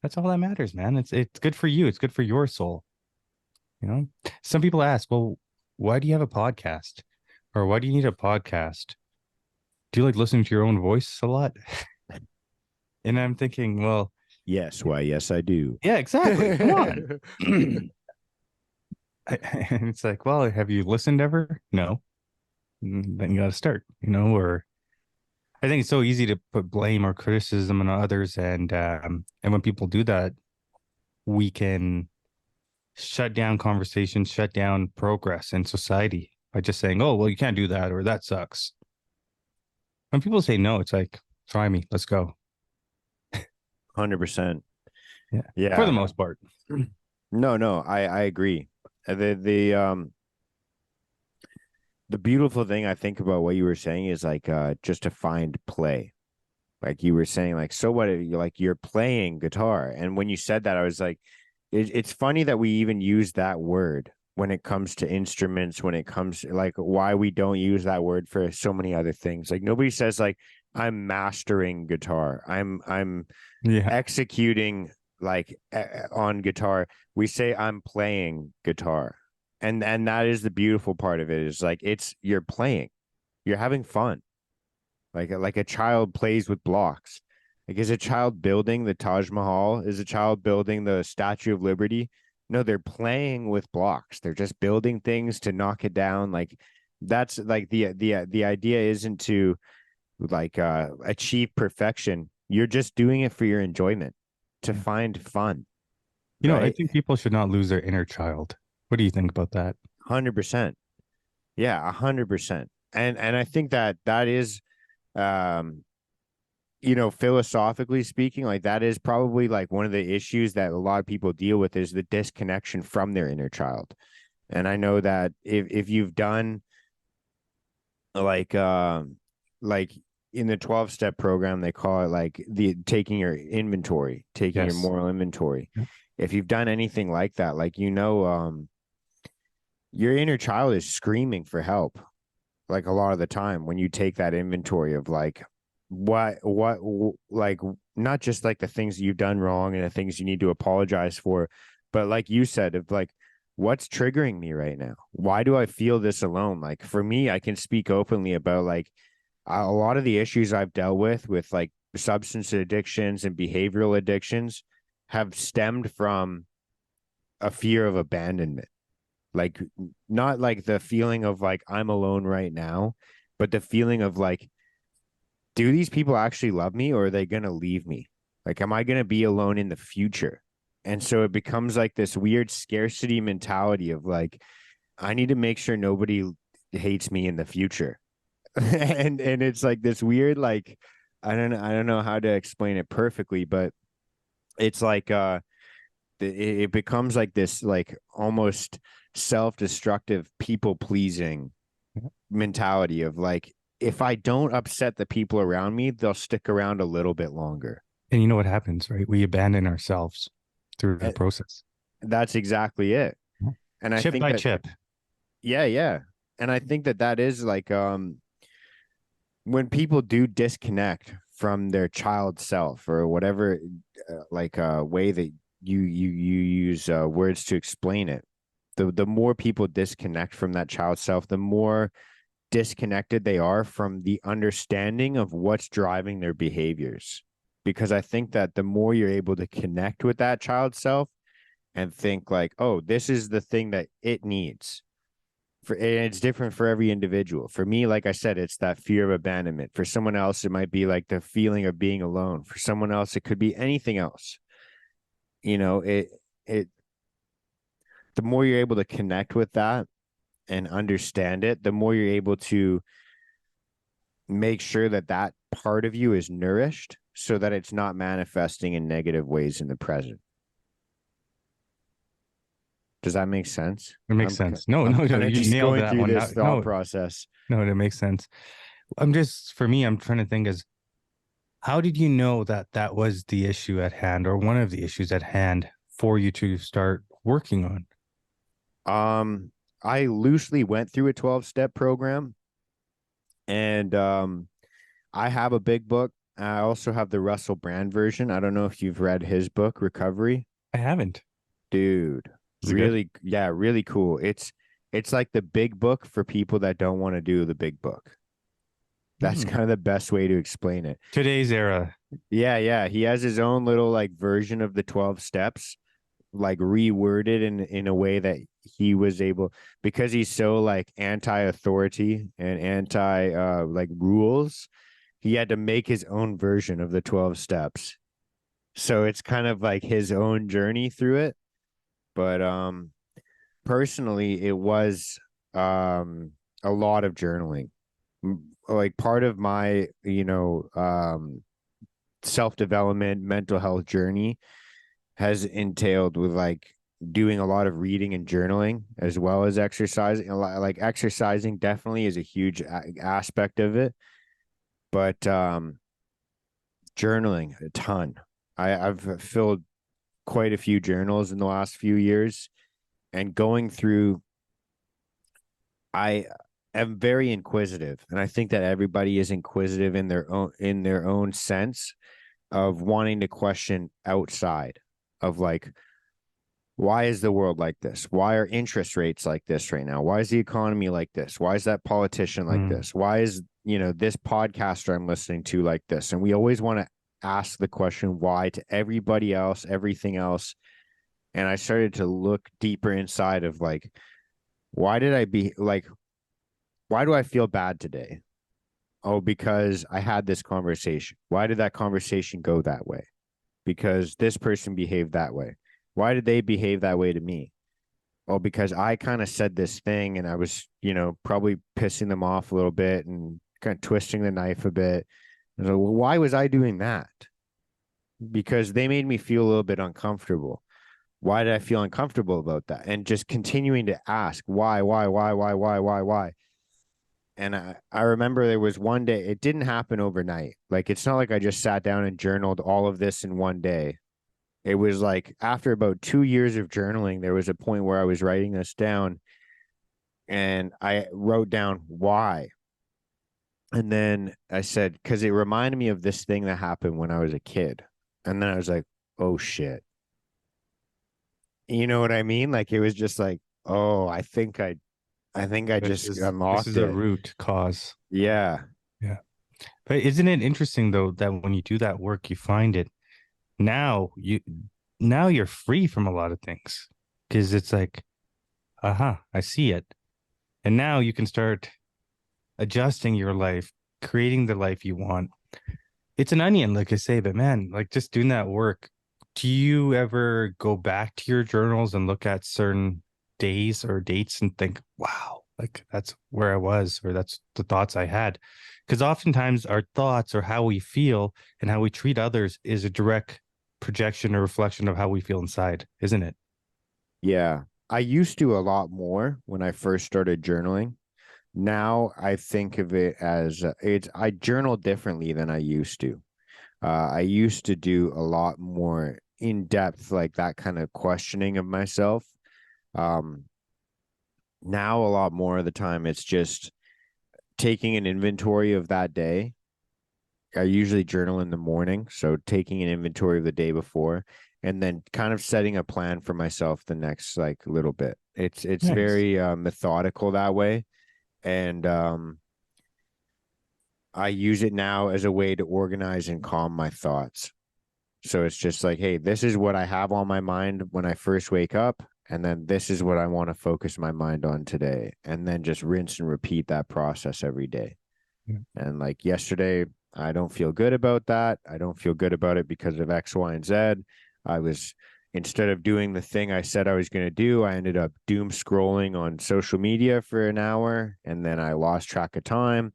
That's all that matters, man. It's good for you. It's good for your soul. You know, some people ask, well, why do you have a podcast? Or why do you need a podcast? Do you like listening to your own voice a lot? And I'm thinking, well, Yes, why, yes, I do. yeah, exactly. Come on. And it's like, well, have you listened ever? No. Then you got to start, or I think it's so easy to put blame or criticism on others. And when people do that, we can shut down conversations, shut down progress in society by just saying, oh, well, you can't do that or that sucks. When people say no, it's like, try me, let's go. 100%. Yeah. For the Yeah. most part. No, no, I agree. The beautiful thing I think about what you were saying is like just to find play. Like you were saying, like, so what if you like you're playing guitar. And when you said that, I was like, it's funny that we even use that word when it comes to instruments, when it comes to, like, why we don't use that word for so many other things. Like nobody says like I'm mastering guitar. I'm Yeah. executing like on guitar. We say I'm playing guitar. And that is the beautiful part of it is like it's you're playing. You're having fun. Like a child plays with blocks. Like is a child building the Taj Mahal? Is a child building the Statue of Liberty? No, they're playing with blocks. They're just building things to knock it down. Like that's like the idea isn't to like achieve perfection. You're just doing it for your enjoyment, to Yeah. find fun, I right? think people should not lose their inner child. What do you think about that? 100%. Yeah, 100%. And I think that that is um philosophically speaking, like that is probably like one of the issues that a lot of people deal with is the disconnection from their inner child. And I know that if you've done like like in the 12-step program, they call it like the taking your inventory, taking your Yes. moral inventory. Yeah. If you've done anything like that, like your inner child is screaming for help like a lot of the time when you take that inventory of like what like not just like the things you've done wrong and the things you need to apologize for, but like you said, of like what's triggering me right now, why do I feel this alone? Like for me, I can speak openly about like a lot of the issues I've dealt with like substance addictions and behavioral addictions have stemmed from a fear of abandonment, like not like the feeling of like I'm alone right now, but the feeling of like, do these people actually love me or are they going to leave me? Like, am I going to be alone in the future? And so it becomes like this weird scarcity mentality of like, I need to make sure nobody hates me in the future. And it's like this weird, like, I don't know how to explain it perfectly, but it's like it becomes like this like almost self-destructive people pleasing Yeah. mentality of like if I don't upset the people around me, they'll stick around a little bit longer. And you know what happens, right? We abandon ourselves through the And process. that's exactly it. Yeah. And I Chip think by that chip. yeah, yeah. And I think that that is like when people do disconnect from their child self or whatever way that you use words to explain it, the more people disconnect from that child self, the more disconnected they are from the understanding of what's driving their behaviors. Because I think that the more you're able to connect with that child self and think like, oh, this is the thing that it needs. And it's different for every individual. For me, like I said, it's that fear of abandonment. For someone else, it might be like the feeling of being alone. For someone else, it could be anything else. You know, it the more you're able to connect with that and understand it, the more you're able to make sure that that part of you is nourished so that it's not manifesting in negative ways in the present. Does that make sense? It makes sense. No, I'm no, no, kind of you just nailed going that through one. this thought No, process. no, that makes sense. I'm just, for me, I'm trying to think is how did you know that that was the issue at hand or one of the issues at hand for you to start working on? Um, I loosely went through a 12-step program, and I have a big book. I also have the Russell Brand version. I don't know if you've read his book, Recovery. I haven't. Dude, Is it good? really, yeah, really cool. It's like the big book for people that don't want to do the big book. That's Hmm. kind of the best way to explain it. Today's era. Yeah, yeah. He has his own little like version of the 12 steps, like reworded in a way that he was able, because he's so like anti-authority and anti like rules, he had to make his own version of the 12 steps. So it's kind of like his own journey through it. But personally it was a lot of journaling. Like part of my, self-development, mental health journey has entailed with like doing a lot of reading and journaling as well as exercising. A lot, like exercising definitely is a huge aspect of it, but journaling a ton. I've filled quite a few journals in the last few years, and going through, I am very inquisitive, and I think that everybody is inquisitive in their own sense of wanting to question outside of like, why is the world like this? Why are interest rates like this right now? Why is the economy like this? Why is that politician like Hmm. this? Why is, this podcaster I'm listening to like this? And we always want to ask the question why to everybody else, everything else. And I started to look deeper inside of like, why did I be like, why do I feel bad today? Oh, because I had this conversation. Why did that conversation go that way? Because this person behaved that way. Why did they behave that way to me? Oh, because I kind of said this thing and I was, probably pissing them off a little bit and kind of twisting the knife a bit. I was like, well, why was I doing that? Because they made me feel a little bit uncomfortable. Why did I feel uncomfortable about that? And just continuing to ask why. And I remember there was one day, it didn't happen overnight. Like, it's not like I just sat down and journaled all of this in one day. It was like after about 2 years of journaling, there was a point where I was writing this down and I wrote down why. And then I said, because it reminded me of this thing that happened when I was a kid. And then I was like, oh shit. You know what I mean? Like it was just like, oh, I think I just This unlocked is a it. root cause. Yeah. Yeah. But isn't it interesting though that when you do that work, you find it now now you're free from a lot of things because it's like, I see it. And now you can start adjusting your life, creating the life you want. It's an onion, like I say, but man, like just doing that work. Do you ever go back to your journals and look at certain days or dates and think, wow, like that's where I was, or that's the thoughts I had? Because oftentimes our thoughts or how we feel and how we treat others is a direct projection or reflection of how we feel inside, isn't it? Yeah. I used to a lot more when I first started journaling. Now I think of it as I journal differently than I used to. I used to do a lot more in depth, like that kind of questioning of myself. Um, Now a lot more of the time, it's just taking an inventory of that day. I usually journal in the morning, so taking an inventory of the day before, and then kind of setting a plan for myself the next like little bit. It's Nice. very methodical that way, and I use it now as a way to organize and calm my thoughts. So it's just like, hey, this is what I have on my mind when I first wake up. And then this is what I want to focus my mind on today. And then just rinse and repeat that process every day. Yeah. And like yesterday, I don't feel good about that. I don't feel good about it because of X, Y, and Z. I was, instead of doing the thing I said I was going to do, I ended up doom scrolling on social media for an hour and then I lost track of time.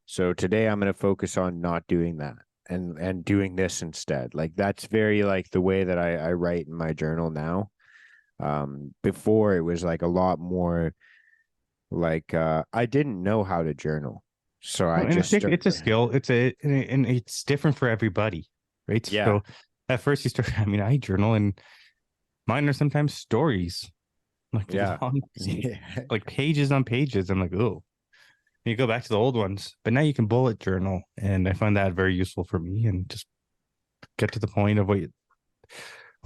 So today I'm going to focus on not doing that and doing this instead. Like that's very like the way that I write in my journal now. Before it was like a lot more like I didn't know how to journal. So Well, I and just start it's a skill. And it's different for everybody, right? yeah. So at first you start. I mean, I journal, and mine are sometimes stories, like Yeah. long, Yeah. like pages on pages. I'm like, oh, you go back to the old ones, but now you can bullet journal, and I find that very useful for me, and just get to the point of what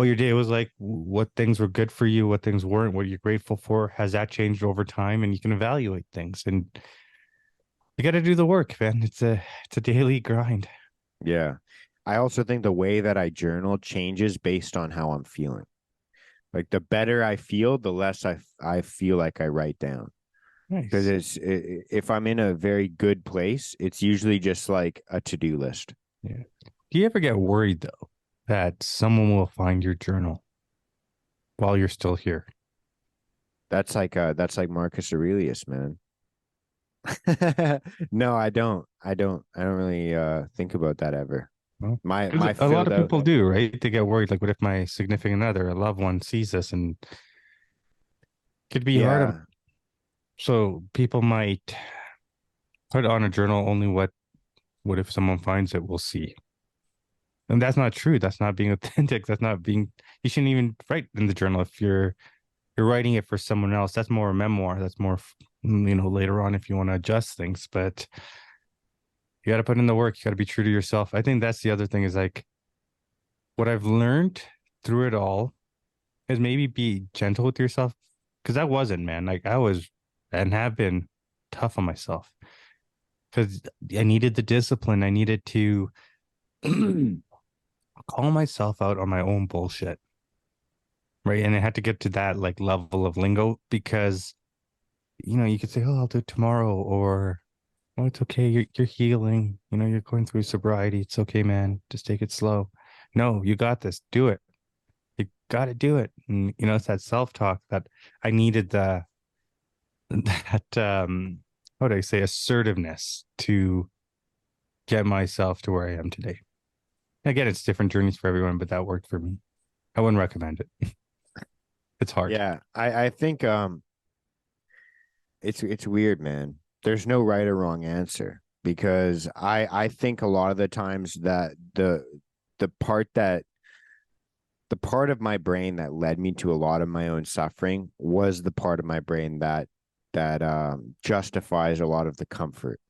your day was like, what things were good for you, what things weren't, what you're grateful for. Has that changed over time? And you can evaluate things, and you got to do the work, man. It's a daily grind. Yeah. I also think the way that I journal changes based on how I'm feeling. Like the better I feel, the less I feel like I write down. Because Nice. if I'm in a very good place, it's usually just like a to-do list. Yeah. Do you ever get worried though that someone will find your journal while you're still here? That's like Marcus Aurelius, man. No, I don't. I don't really think about that ever. Well, because My a lot filled of out. people do, right? They get worried, like, what if my significant other, a loved one, sees this, and could be hard. Yeah, So people might put on a journal only what if someone finds it, we'll see. And that's not true. That's not being authentic. That's not being, you shouldn't even write in the journal if you're writing it for someone else. That's more a memoir. That's more, later on if you want to adjust things. But you got to put in the work. You got to be true to yourself. I think that's the other thing is like what I've learned through it all is maybe be gentle with yourself. Cause I wasn't, man. Like I was and have been tough on myself because I needed the discipline. I needed to call myself out on my own bullshit. Right. And I had to get to that like level of lingo because, you could say, oh, I'll do it tomorrow, or, oh, it's okay. You're healing. You're going through sobriety. It's okay, man. Just take it slow. No, you got this. Do it. You got to do it. And, it's that self-talk that I needed that, how do I say, assertiveness to get myself to where I am today. Again, it's different journeys for everyone, but that worked for me. I wouldn't recommend it. It's hard. yeah. I think it's weird, man. There's no right or wrong answer because I think a lot of the times that the part that the part of my brain that led me to a lot of my own suffering was the part of my brain that justifies a lot of the comfort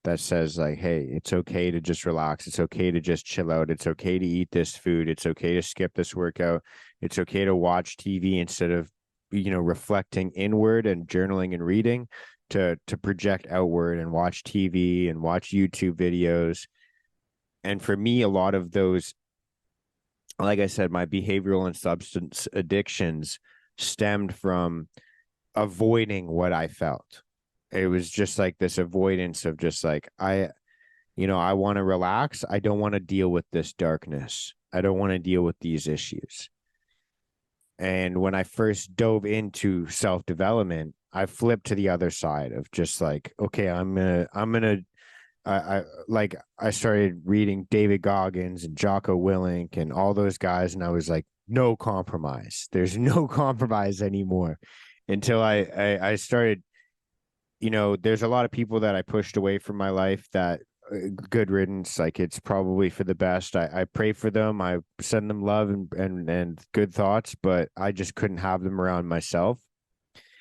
that says like, hey, it's okay to just relax, it's okay to just chill out, it's okay to eat this food, it's okay to skip this workout, it's okay to watch TV instead of reflecting inward and journaling and reading, to project outward and watch TV and watch YouTube videos. And for me, a lot of those, like I said, my behavioral and substance addictions stemmed from avoiding what I felt. It was just like this avoidance of just like, I want to relax. I don't want to deal with this darkness. I don't want to deal with these issues. And when I first dove into self development, I flipped to the other side of just like, okay, I started reading David Goggins and Jocko Willink and all those guys, and I was like, no compromise. There's no compromise anymore. Until I started, there's a lot of people that I pushed away from my life that good riddance. Like it's probably for the best. I pray for them. I send them love and good thoughts, but I just couldn't have them around myself.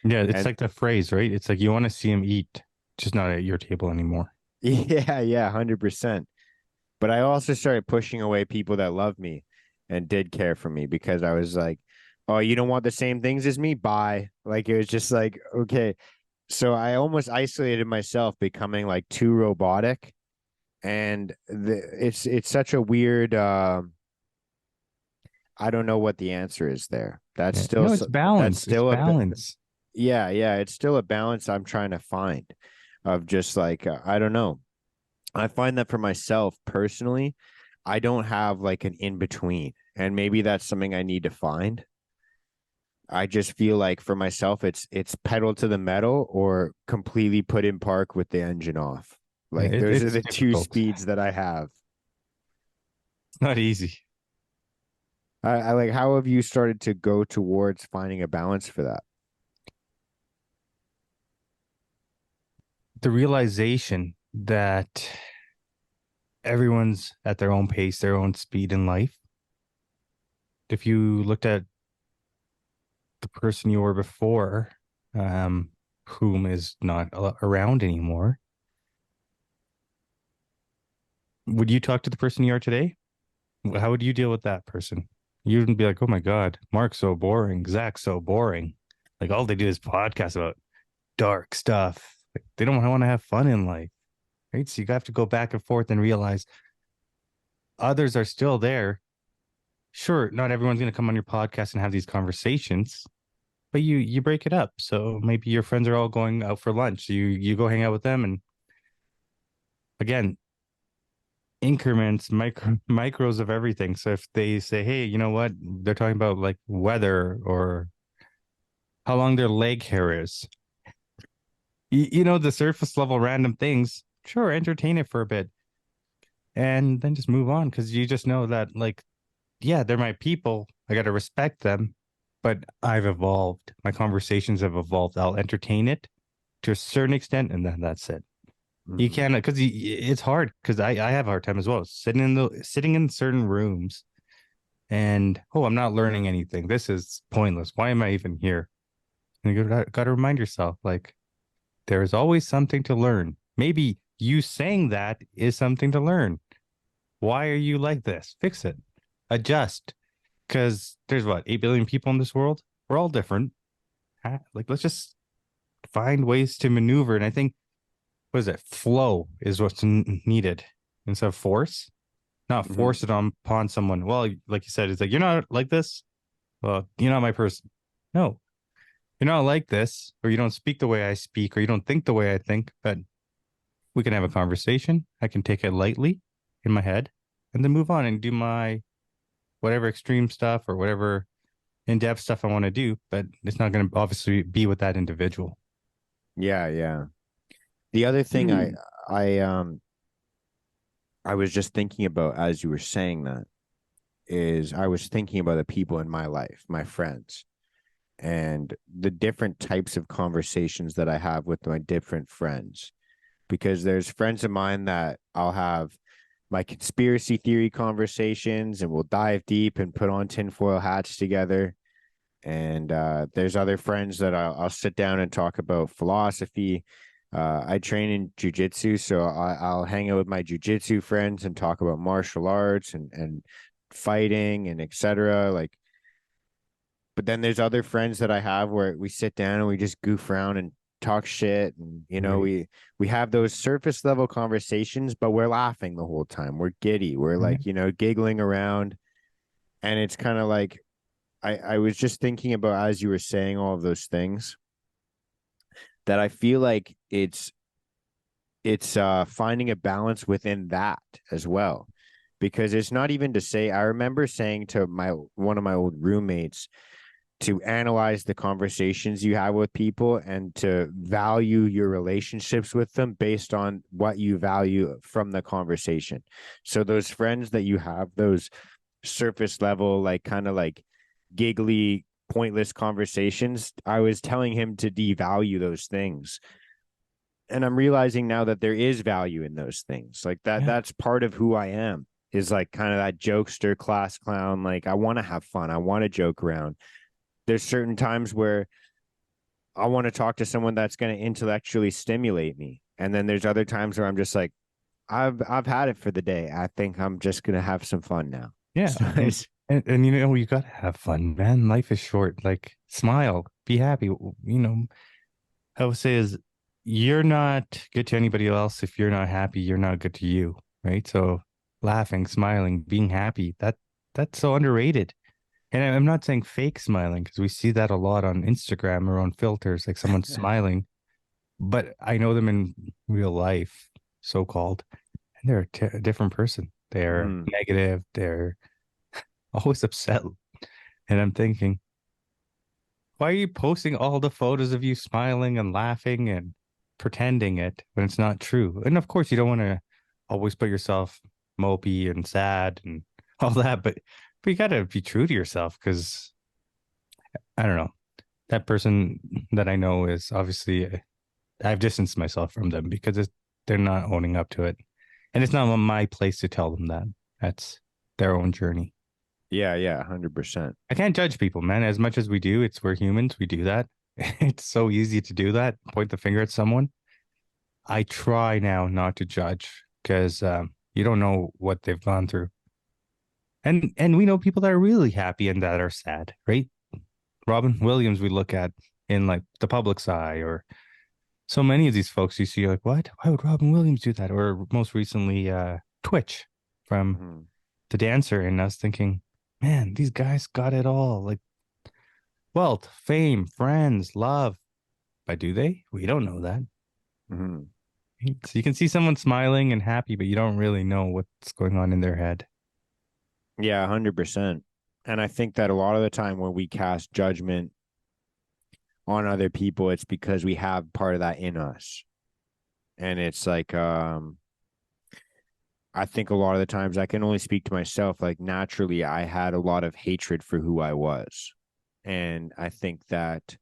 Yeah, it's And like the phrase, right? It's like you want to see him eat, just not at your table anymore. yeah, 100%. But I also started pushing away people that loved me and did care for me because I was like, oh, you don't want the same things as me? Bye. Like it was just like, okay. So I almost isolated myself, becoming like too robotic. And it's such a weird I don't know what the answer is there. That's Yeah. still No, it's that's balance. It's still balance. yeah, it's still a balance I'm trying to find of just like I don't know. I find that for myself personally, I don't have like an in between. And maybe that's something I need to find. I just feel like for myself, it's pedal to the metal or completely put in park with the engine off. Yeah, Like those are it's the two difficult. speeds that I have. It's not easy. I like, how have you started to go towards finding a balance for that? The realization that everyone's at their own pace, their own speed in life. If you looked at the person you were before, um, whom is not around anymore, would you talk to the person you are today? How would you deal with that person? You wouldn't be like, oh my God, Mark's so boring, Zach's so boring. Like all they do is podcasts about dark stuff. Like, they don't want to have fun in life, right? So you have to go back and forth and realize others are still there. Sure, not everyone's going to come on your podcast and have these conversations, but you break it up. So maybe your friends are all going out for lunch. So you go hang out with them, and again, increments, micros of everything. So if they say, hey, you know what, they're talking about like weather or how long their leg hair is, the surface level random things. Sure, entertain it for a bit, and then just move on because you just know that like, yeah, they're my people. I got to respect them, but I've evolved. My conversations have evolved. I'll entertain it to a certain extent, and then that's it. You Hmm. can't because it's hard because I have a hard time as well sitting in certain rooms and oh, I'm not learning anything. This is pointless. Why am I even here? And you got to remind yourself like there is always something to learn. Maybe you saying that is something to learn. Why are you like this? Fix it. Adjust. Because there's what, 8 billion people in this world? We're all different. Like, let's just find ways to maneuver. And I think, what is it? Flow is what's needed instead of force. Not Hmm. force it on upon someone. Well, like you said, it's like, you're not like this. Well, you're not my person. No, you're not like this, or you don't speak the way I speak, or you don't think the way I think. But we can have a conversation. I can take it lightly in my head and then move on and do my whatever extreme stuff or whatever in-depth stuff I want to do, but it's not going to obviously be with that individual. Yeah, yeah. The other thing I I was just thinking about as you were saying that is I was thinking about the people in my life, my friends, and the different types of conversations that I have with my different friends. Because there's friends of mine that I'll have my conspiracy theory conversations and we'll dive deep and put on tinfoil hats together. And there's other friends that I'll sit down and talk about philosophy. I train in jujitsu, so I'll hang out with my jujitsu friends and talk about martial arts and fighting and etc. Like, but then there's other friends that I have where we sit down and we just goof around and talk shit, and Right. we have those surface level conversations, but we're laughing the whole time. We're giddy. We're Yeah. like, giggling around, and it's kind of like I was just thinking about as you were saying all of those things that I feel like it's finding a balance within that as well. Because it's not even to say, I remember saying to my one of my old roommates to analyze the conversations you have with people and to value your relationships with them based on what you value from the conversation. So those friends that you have, those surface level, like kind of like giggly, pointless conversations, I was telling him to devalue those things. And I'm realizing now that there is value in those things. Like Yeah. that's part of who I am, is like kind of that jokester, class clown. Like I want to have fun. I want to joke around. There's certain times where I want to talk to someone that's going to intellectually stimulate me. And then there's other times where I'm just like, I've had it for the day. I think I'm just going to have some fun now. Yeah. So And you gotta have fun, man. Life is short. Like smile, be happy. I would say is you're not good to anybody else. If you're not happy, you're not good to you. Right. So laughing, smiling, being happy, that's so underrated. And I'm not saying fake smiling because we see that a lot on Instagram or on filters, like someone smiling, but I know them in real life, so called, and they're a different person. They're mm, negative. They're always upset. And I'm thinking, why are you posting all the photos of you smiling and laughing and pretending it when it's not true? And of course, you don't want to always put yourself mopey and sad and all that, but But you gotta be true to yourself because I don't know. That person that I know is obviously I've distanced myself from them because they're not owning up to it. And it's not my place to tell them that. That's their own journey. Yeah, yeah, 100%. I can't judge people, man. As much as we do, we're humans, we do that. It's so easy to do that, point the finger at someone. I try now not to judge because you don't know what they've gone through. And we know people that are really happy and that are sad, right? Robin Williams, we look at in like the public's eye, or so many of these folks you see like, what? Why would Robin Williams do that? Or most recently, Twitch from Hmm. the dancer, and us thinking, man, these guys got it all. Like wealth, fame, friends, love. But do they? We don't know that. Hmm. So you can see someone smiling and happy, but you don't really know what's going on in their head. Yeah, 100%. And I think that a lot of the time when we cast judgment on other people, it's because we have part of that in us. And it's like, I think a lot of the times I can only speak to myself. Like naturally, I had a lot of hatred for who I was. And I think that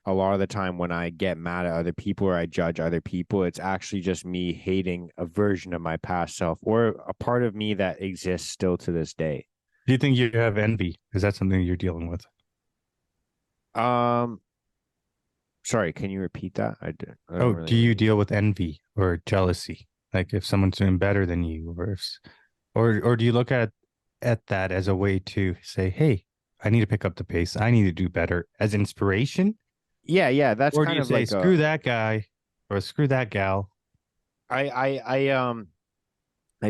a lot of the time when I get mad at other people or I judge other people, it's actually just me hating a version of my past self or a part of me that exists still to this day. Do you think you have envy? Is that something you're dealing with? Um, Sorry, can you repeat that? I don't Oh, really do you hear you. deal with envy or jealousy? Like if someone's doing better than you, or or do you look at that as a way to say, hey, I need to pick up the pace. I need to do better as inspiration? Yeah, yeah, that's Or do kind you of say, like screw that guy or screw that gal? I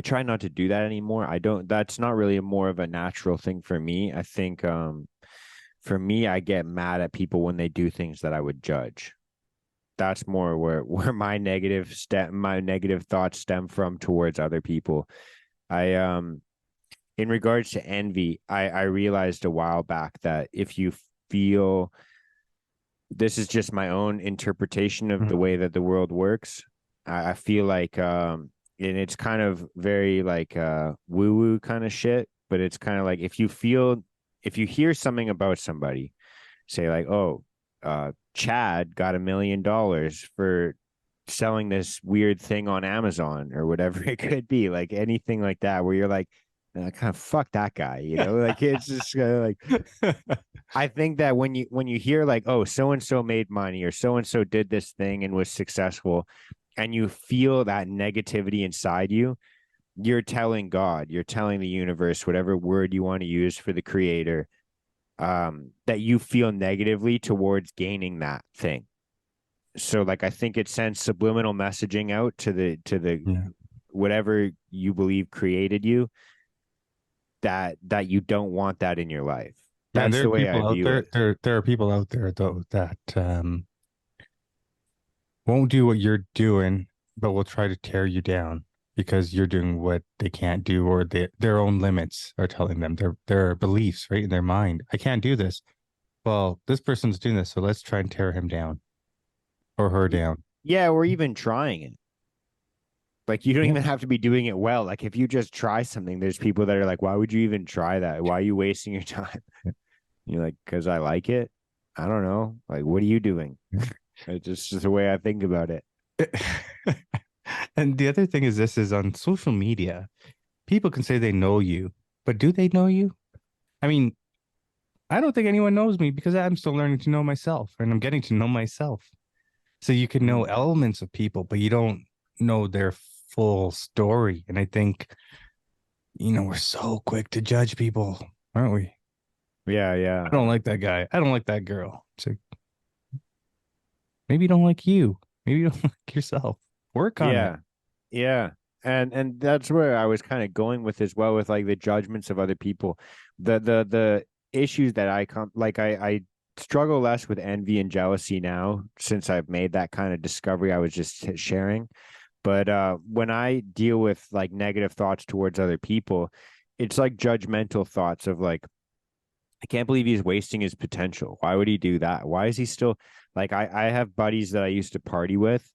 try not to do that anymore. I don't, that's not really more of a natural thing for me. I think for me, I get mad at people when they do things that I would judge. That's more where my negative thoughts stem from towards other people. I In regards to envy, I realized a while back that if you feel, this is just my own interpretation of the Mhm. way that the world works. I feel like and it's kind of very like woo woo kind of shit, but it's kind of like if you hear something about somebody, say like, oh, Chad got $1 million for selling this weird thing on Amazon or whatever it could be, like anything like that, where you're like, kind of fuck that guy, like it's just like I think that when you hear like, oh, so and so made money or so and so did this thing and was successful, and you feel that negativity inside you, you're telling God, you're telling the universe, whatever word you want to use for the creator, that you feel negatively towards gaining that thing. So like I think it sends subliminal messaging out to the Yeah. whatever you believe created you, that you don't want that in your life. Yeah, and That's there are the way I people out view there. it. There are people out there though that won't do what you're doing, but will try to tear you down because you're doing what they can't do, or their own limits are telling them their beliefs, right, in their mind. I can't do this. Well, this person's doing this, so let's try and tear him down or her down. Yeah, or even trying it. Like you don't Yeah. even have to be doing it well. Like if you just try something, there's people that are like, why would you even try that? Why are you wasting your time? You're like, because I like it. I don't know. Like, what are you doing? It's just the way I think about it. And the other thing is this is on social media. People can say they know you, but do they know you? I mean, I don't think anyone knows me because I'm still learning to know myself and I'm getting to know myself. So you can know Mm. elements of people, but you don't know their full story. And I think, we're so quick to judge people, aren't we? Yeah, yeah, I don't like that guy. I don't like that girl. It's like, maybe you don't like you. Maybe you don't like yourself. Work on it. yeah, yeah. And that's where I was kind of going with as well, with like the judgments of other people. The issues that I come like I struggle less with envy and jealousy now since I've made that kind of discovery I was just sharing. But when I deal with like negative thoughts towards other people, it's like judgmental thoughts of like, I can't believe he's wasting his potential. Why would he do that? Why is he still like I have buddies that I used to party with,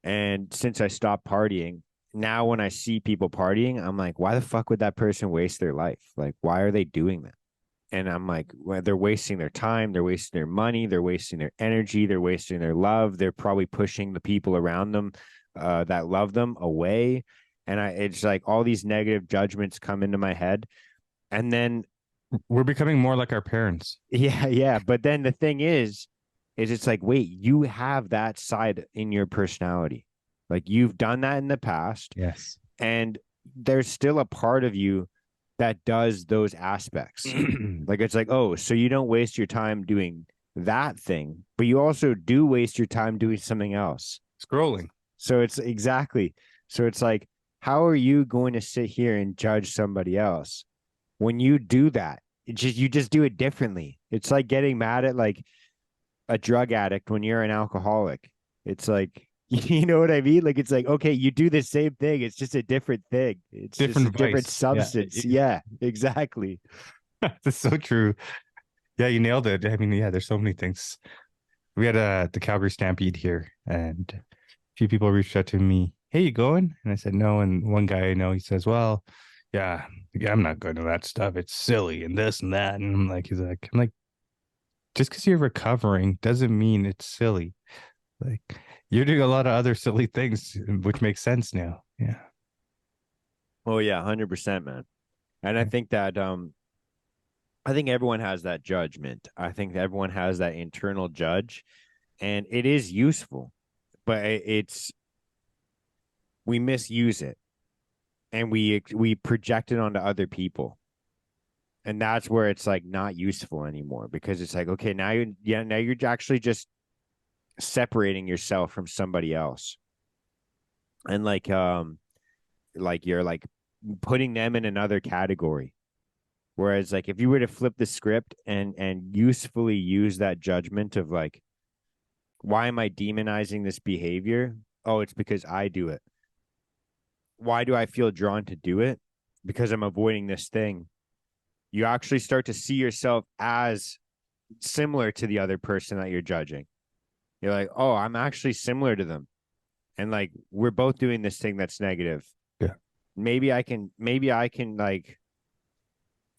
and since I stopped partying, now when I see people partying, I'm like, why the fuck would that person waste their life? Like, why are they doing that? And I'm like, well, they're wasting their time, they're wasting their money, they're wasting their energy, they're wasting their love. They're probably pushing the people around them that love them away. And it's like all these negative judgments come into my head. And then, We're becoming more like our parents. yeah, yeah. But then the thing is it's like, wait, you have that side in your personality. Like you've done that in the past, Yes. and there's still a part of you that does those aspects. Like it's like, oh, so you don't waste your time doing that thing, but you also do waste your time doing something else. Scrolling. So it's exactly. So it's like, how are you going to sit here and judge somebody else when you do that? You just do it differently. It's like getting mad at like a drug addict when you're an alcoholic. It's like, you know what I mean? Like, it's like, okay, you do the same thing. It's just a different thing. It's just a Different different vice. Yeah. substance. Yeah, exactly. That's so true. Yeah, you nailed it. I mean, yeah, there's so many things. We had the Calgary Stampede here, and a few people reached out to me. Hey, you going? And I said no. And one guy I know, he says, "Well, yeah, I'm not going to that stuff. It's silly and this and that." And I'm like, just because you're recovering doesn't mean it's silly. Like you're doing a lot of other silly things, which makes sense now. Yeah. Oh yeah, 100%, man. And I think everyone has that judgment. I think everyone has that internal judge, and it is useful, but it's we misuse it and we project it onto other people. And that's where it's like not useful anymore, because it's like, okay, now you're actually just separating yourself from somebody else. And like you're like putting them in another category. Whereas like if you were to flip the script and usefully use that judgment of like, why am I demonizing this behavior? Oh, it's because I do it. Why do I feel drawn to do it? Because I'm avoiding this thing. You actually start to see yourself as similar to the other person that you're judging. You're like, oh, I'm actually similar to them. And like we're both doing this thing that's negative. Yeah. Maybe I can like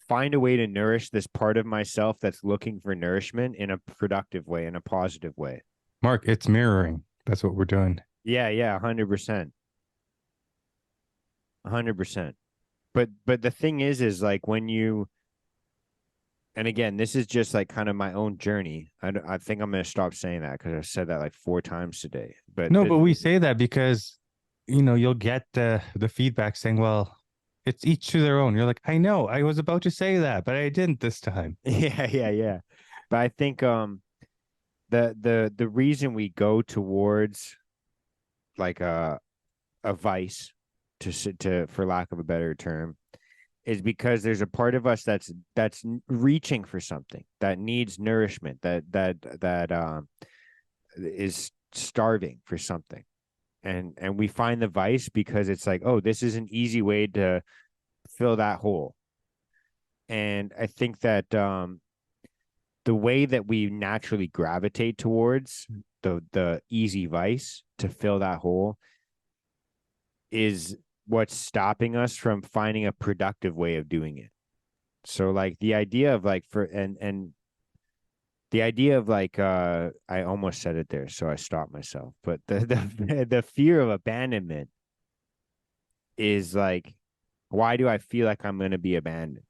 find a way to nourish this part of myself that's looking for nourishment in a productive way, in a positive way. Mark, it's mirroring. That's what we're doing. Yeah, yeah, 100%. 100%. But the thing is like when you, and again, this is just like kind of my own journey. I think I'm going to stop saying that because I've said that like 4 times today. But No, but we say that because you'll get the feedback saying, well, it's each to their own. You're like, I know, I was about to say that, but I didn't this time. yeah, yeah, yeah. But I think the reason we go towards like a vice, to for lack of a better term, is because there's a part of us that's reaching for something, that needs nourishment, that is starving for something. And we find the vice because it's like, oh, this is an easy way to fill that hole. And I think that the way that we naturally gravitate towards the easy vice to fill that hole is what's stopping us from finding a productive way of doing it. So like the idea of like and the idea of like I almost said it there, so I stopped myself. But the fear of abandonment is like, why do I feel like I'm going to be abandoned?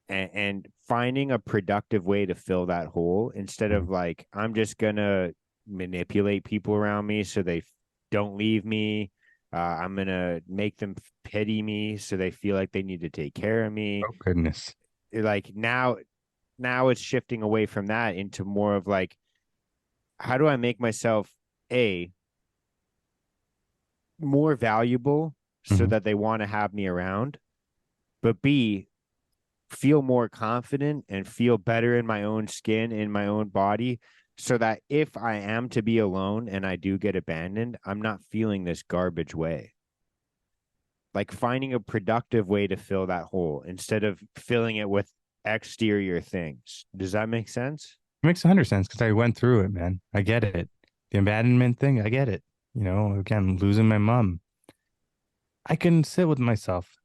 And finding a productive way to fill that hole, instead of like, I'm just going to manipulate people around me so they don't leave me. I'm going to make them pity me so they feel like they need to take care of me. Oh, goodness. Like now it's shifting away from that into more of like, how do I make myself a more valuable so Mhm. that they want to have me around, but B, feel more confident and feel better in my own skin, in my own body, so that if I am to be alone and I do get abandoned, I'm not feeling this garbage way. Like finding a productive way to fill that hole instead of filling it with exterior things. Does that make sense? It makes 100 sense because I went through it, man. I get it. The abandonment thing, I get it. Again, losing my mom. I couldn't sit with myself.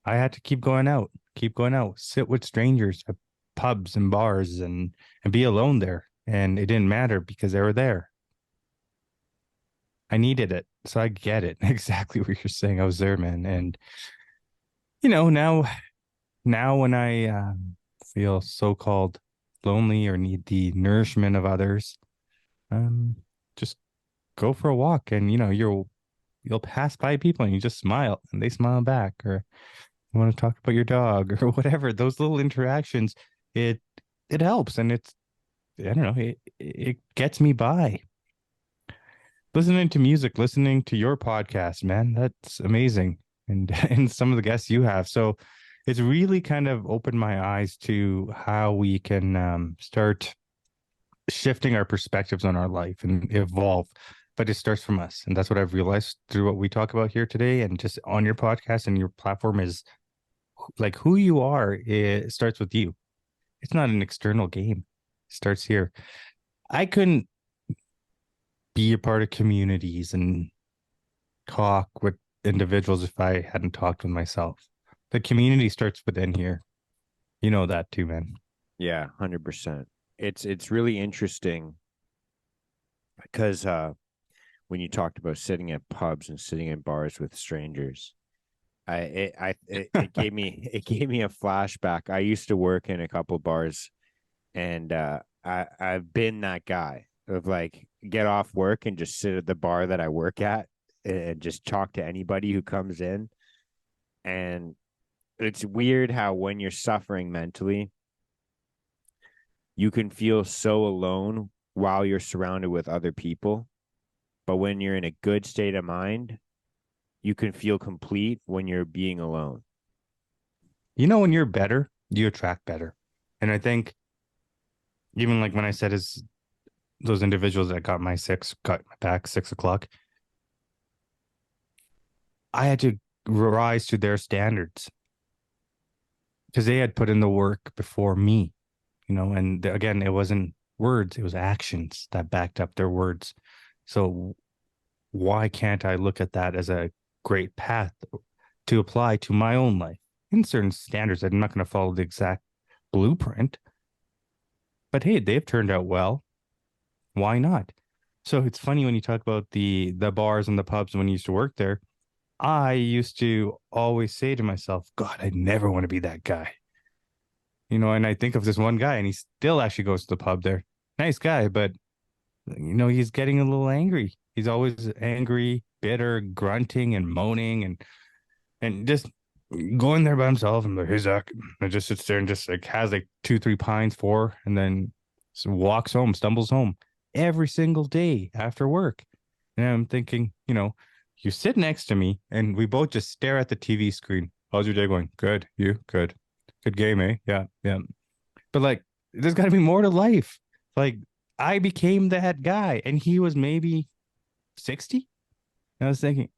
I had to keep going out, sit with strangers at pubs and bars and be alone there. And it didn't matter because they were there. I needed it. So I get it. Exactly what you're saying. I was there, man. And now when I feel so-called lonely or need the nourishment of others, um, just go for a walk and you'll pass by people and you just smile and they smile back, or you want to talk about your dog or whatever. Those little interactions, it it helps, and it's I don't know, it gets me by. Listening to music, listening to your podcast, man, that's amazing. And and some of the guests you have. So it's really kind of opened my eyes to how we can start shifting our perspectives on our life and evolve. But it starts from us. And that's what I've realized through what we talk about here today and just on your podcast and your platform is like who you are. It starts with you. It's not an external game. It starts here. I couldn't be a part of communities and talk with individuals if I hadn't talked with myself. The community starts within here. You know that too, man. Yeah, 100%. It's really interesting because when you talked about sitting at pubs and sitting in bars with strangers, it gave me it gave me a flashback. I used to work in a couple bars, and I've been that guy of like get off work and just sit at the bar that I work at and just talk to anybody who comes in. And it's weird how when you're suffering mentally, you can feel so alone while you're surrounded with other people. But when you're in a good state of mind, you can feel complete when you're being alone. When you're better, you attract better. And I think even like when I said is those individuals that got my back 6 o'clock, I had to rise to their standards because they had put in the work before me, and again, it wasn't words, it was actions that backed up their words. So why can't I look at that as a great path to apply to my own life in certain standards? I'm not going to follow the exact blueprint, but hey, they've turned out well. Why not? So it's funny when you talk about the bars and the pubs when you used to work there. I used to always say to myself, God, I never want to be that guy. And I think of this one guy and he still actually goes to the pub there. Nice guy, but he's getting a little angry. He's always angry, bitter, grunting and moaning and just going there by himself and like, hey Zach, and just sits there and just like has like 2, 3 pints, four, and then walks home, stumbles home every single day after work. And I'm thinking, you sit next to me and we both just stare at the TV screen. How's your day going? Good. You? Good. Good game, eh? Yeah, yeah. But like, there's got to be more to life. Like, I became that guy, and he was maybe 60. And I was thinking,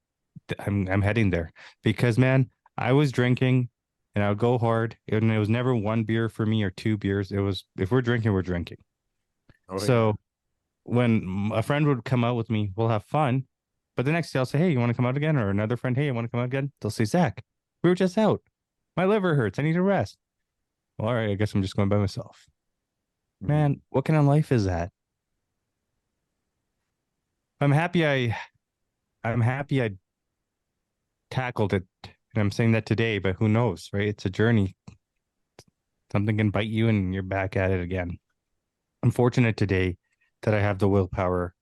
I'm heading there because man, I was drinking, and I would go hard, and it was never one beer for me or two beers. It was if we're drinking, we're drinking. Oh yeah. So when a friend would come out with me, we'll have fun. But the next day I'll say, hey, you want to come out again? Or another friend, hey, you want to come out again? They'll say, Zach, we were just out. My liver hurts. I need to rest. Well, all right, I guess I'm just going by myself. Mm-hmm. Man, what kind of life is that? I'm happy I tackled it. And I'm saying that today, but who knows, right? It's a journey. Something can bite you and you're back at it again. I'm fortunate today that I have the willpower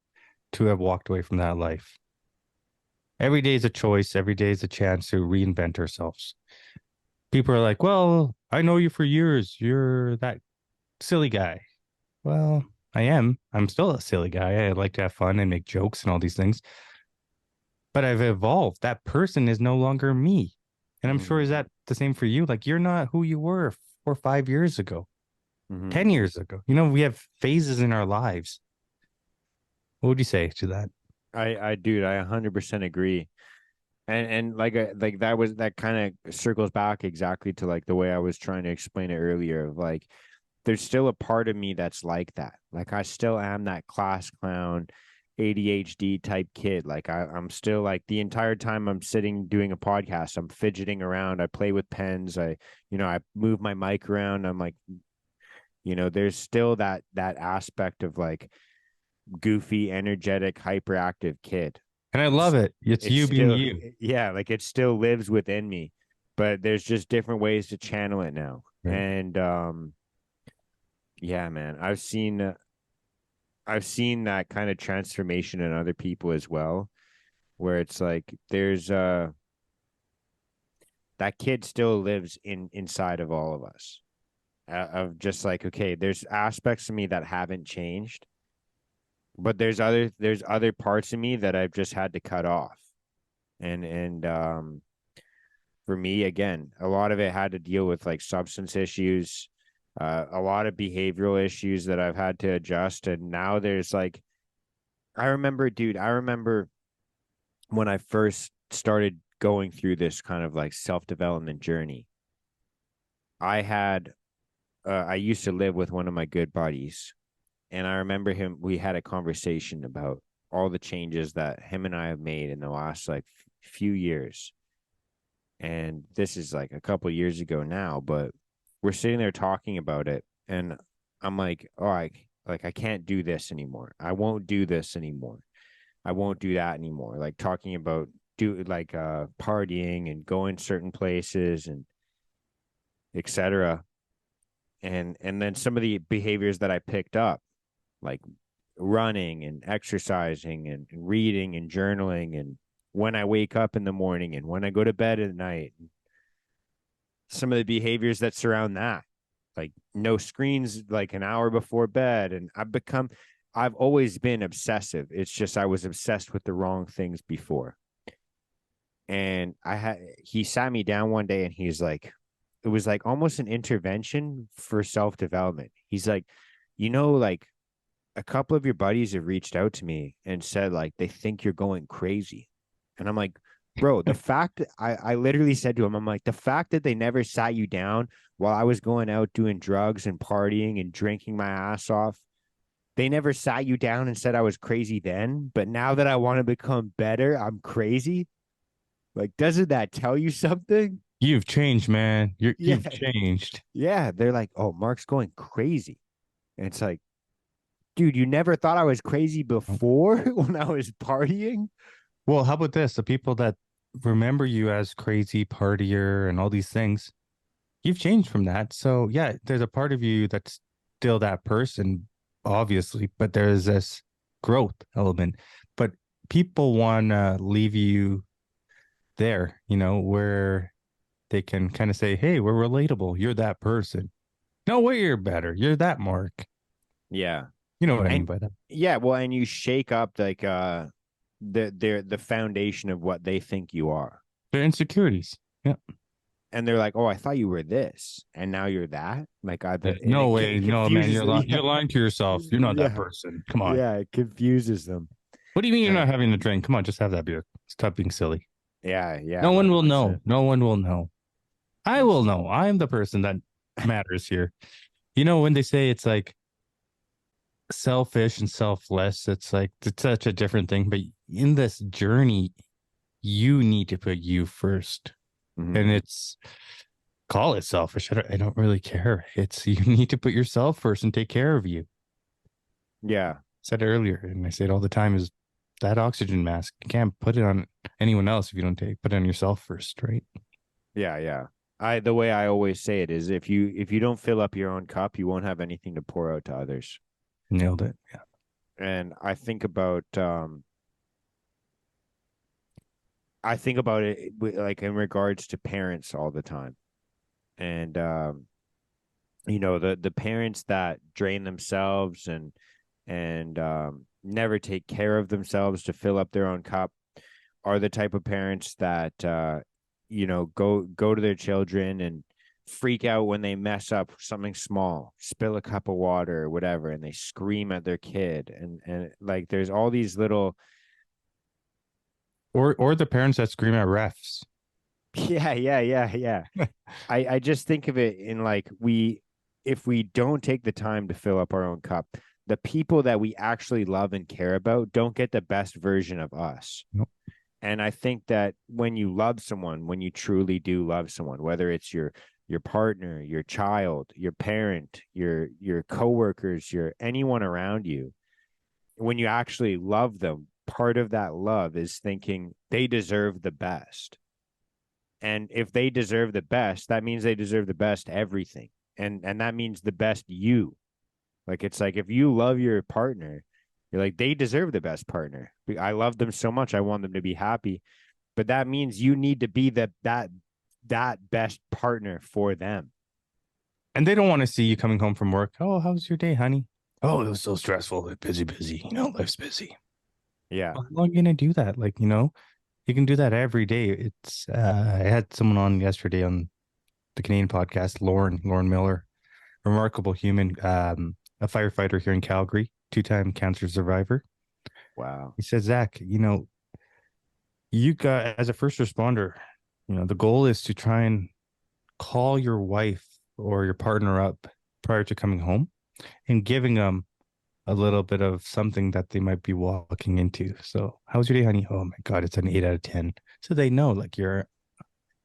to have walked away from that life. Every day is a choice. Every day is a chance to reinvent ourselves. People are like, well, I know you for years. You're that silly guy. Well, I am. I'm still a silly guy. I like to have fun and make jokes and all these things. But I've evolved. That person is no longer me. And I'm sure Mm-hmm. is that the same for you? Like you're not who you were 4 or 5 years ago, Mm-hmm. 10 years ago. We have phases in our lives. What would you say to that? Dude, I 100% agree. And like that kind of circles back exactly to like the way I was trying to explain it earlier of like there's still a part of me that's like that. Like I still am that class clown ADHD type kid. Like I'm still like the entire time I'm sitting doing a podcast, I'm fidgeting around. I play with pens. I move my mic around. I'm like, there's still that aspect of like goofy, energetic, hyperactive kid. And I love It's it. It's it's you being still you. yeah, like it still lives within me, but there's just different ways to channel it now. Right. And yeah, man, I've seen that kind of transformation in other people as well, where it's like there's that kid still lives inside of all of us. Of just like, okay, there's aspects of me that haven't changed, but there's other parts of me that I've just had to cut off. And for me, again, a lot of it had to deal with like substance issues, a lot of behavioral issues that I've had to adjust. And now there's like, I remember when I first started going through this kind of like self-development journey. I used to live with one of my good buddies, and I remember we had a conversation about all the changes that him and I have made in the last like few years. And this is like a couple years ago now, but we're sitting there talking about it, and I'm like, oh, I can't do this anymore. I won't do this anymore. I won't do that anymore. Like talking about partying and going certain places and etc. And then some of the behaviors that I picked up, like running and exercising and reading and journaling, and when I wake up in the morning and when I go to bed at night, some of the behaviors that surround that, like no screens like an hour before bed. And I've always been obsessive. It's just I was obsessed with the wrong things before. And he sat me down one day and he's like, it was like almost an intervention for self-development. He's like, like a couple of your buddies have reached out to me and said like they think you're going crazy. And I'm like, bro, the fact I literally said to him, I'm like, the fact that they never sat you down while I was going out doing drugs and partying and drinking my ass off, they never sat you down and said I was crazy then. But now that I want to become better, I'm crazy. Like, doesn't that tell you something? You've changed, man. Yeah. You've changed. Yeah. They're like, oh, Mark's going crazy. And it's like, dude, you never thought I was crazy before when I was partying? Well, how about this? The people that remember you as crazy partier and all these things, you've changed from that. So yeah, there's a part of you that's still that person, obviously, but there's this growth element. But people want to leave you there, where they can kind of say, hey, we're relatable. You're that person. No way you're better. You're that Mark. Yeah. You know what I mean And by that. yeah, well, and you shake up like the foundation of what they think you are. Their insecurities. Yeah. And they're like, "Oh, I thought you were this, and now you're that." Like and No it way. No, man, confuses them. Yeah, you're lying to yourself. You're not that yeah, person. Come on. yeah. It confuses them. What do you mean you're Uh, not having a drink? Come on, just have that beer. Stop being silly. yeah, yeah, No one will know. 100%. No one will know. I will know. I'm the person that matters here. When they say it's like selfish and selfless, it's like it's such a different thing. But in this journey, you need to put you first. Mm-hmm. And it's call it selfish. I don't really care. It's you need to put yourself first and take care of you. Yeah, Said it earlier, and I say it all the time, is that oxygen mask. You can't put it on anyone else if you don't put it on yourself first, right? yeah, yeah. The way I always say it is, if you don't fill up your own cup, you won't have anything to pour out to others. Nailed it. Yeah. And I think about it like in regards to parents all the time. And the parents that drain themselves and never take care of themselves to fill up their own cup are the type of parents that go to their children and freak out when they mess up something small, spill a cup of water or whatever, and they scream at their kid. And like there's all these little Or the parents that scream at refs. yeah. I just think of it in like if we don't take the time to fill up our own cup, the people that we actually love and care about don't get the best version of us. Nope. And I think that when you love someone, when you truly do love someone, whether it's your partner, your child, your parent, your coworkers, your anyone around you, when you actually love them, part of that love is thinking they deserve the best. And if they deserve the best, that means they deserve the best everything. And that means the best you. Like it's like if you love your partner, you're like they deserve the best partner. I love them so much, I want them to be happy. But that means you need to be that best partner for them. And they don't want to see you coming home from work. Oh, how's your day, honey? Oh, it was so stressful. Busy, busy. Life's busy. Yeah. Well, how long are you gonna do that? Like, you can do that every day. It's I had someone on yesterday on the Canadian podcast, Lauren Miller, remarkable human, a firefighter here in Calgary, two-time cancer survivor. Wow. He said, Zach, you got as a first responder, the goal is to try and call your wife or your partner up prior to coming home and giving them a little bit of something that they might be walking into. So, how's your day, honey? Oh my God, it's an 8 out of 10. So they know like you're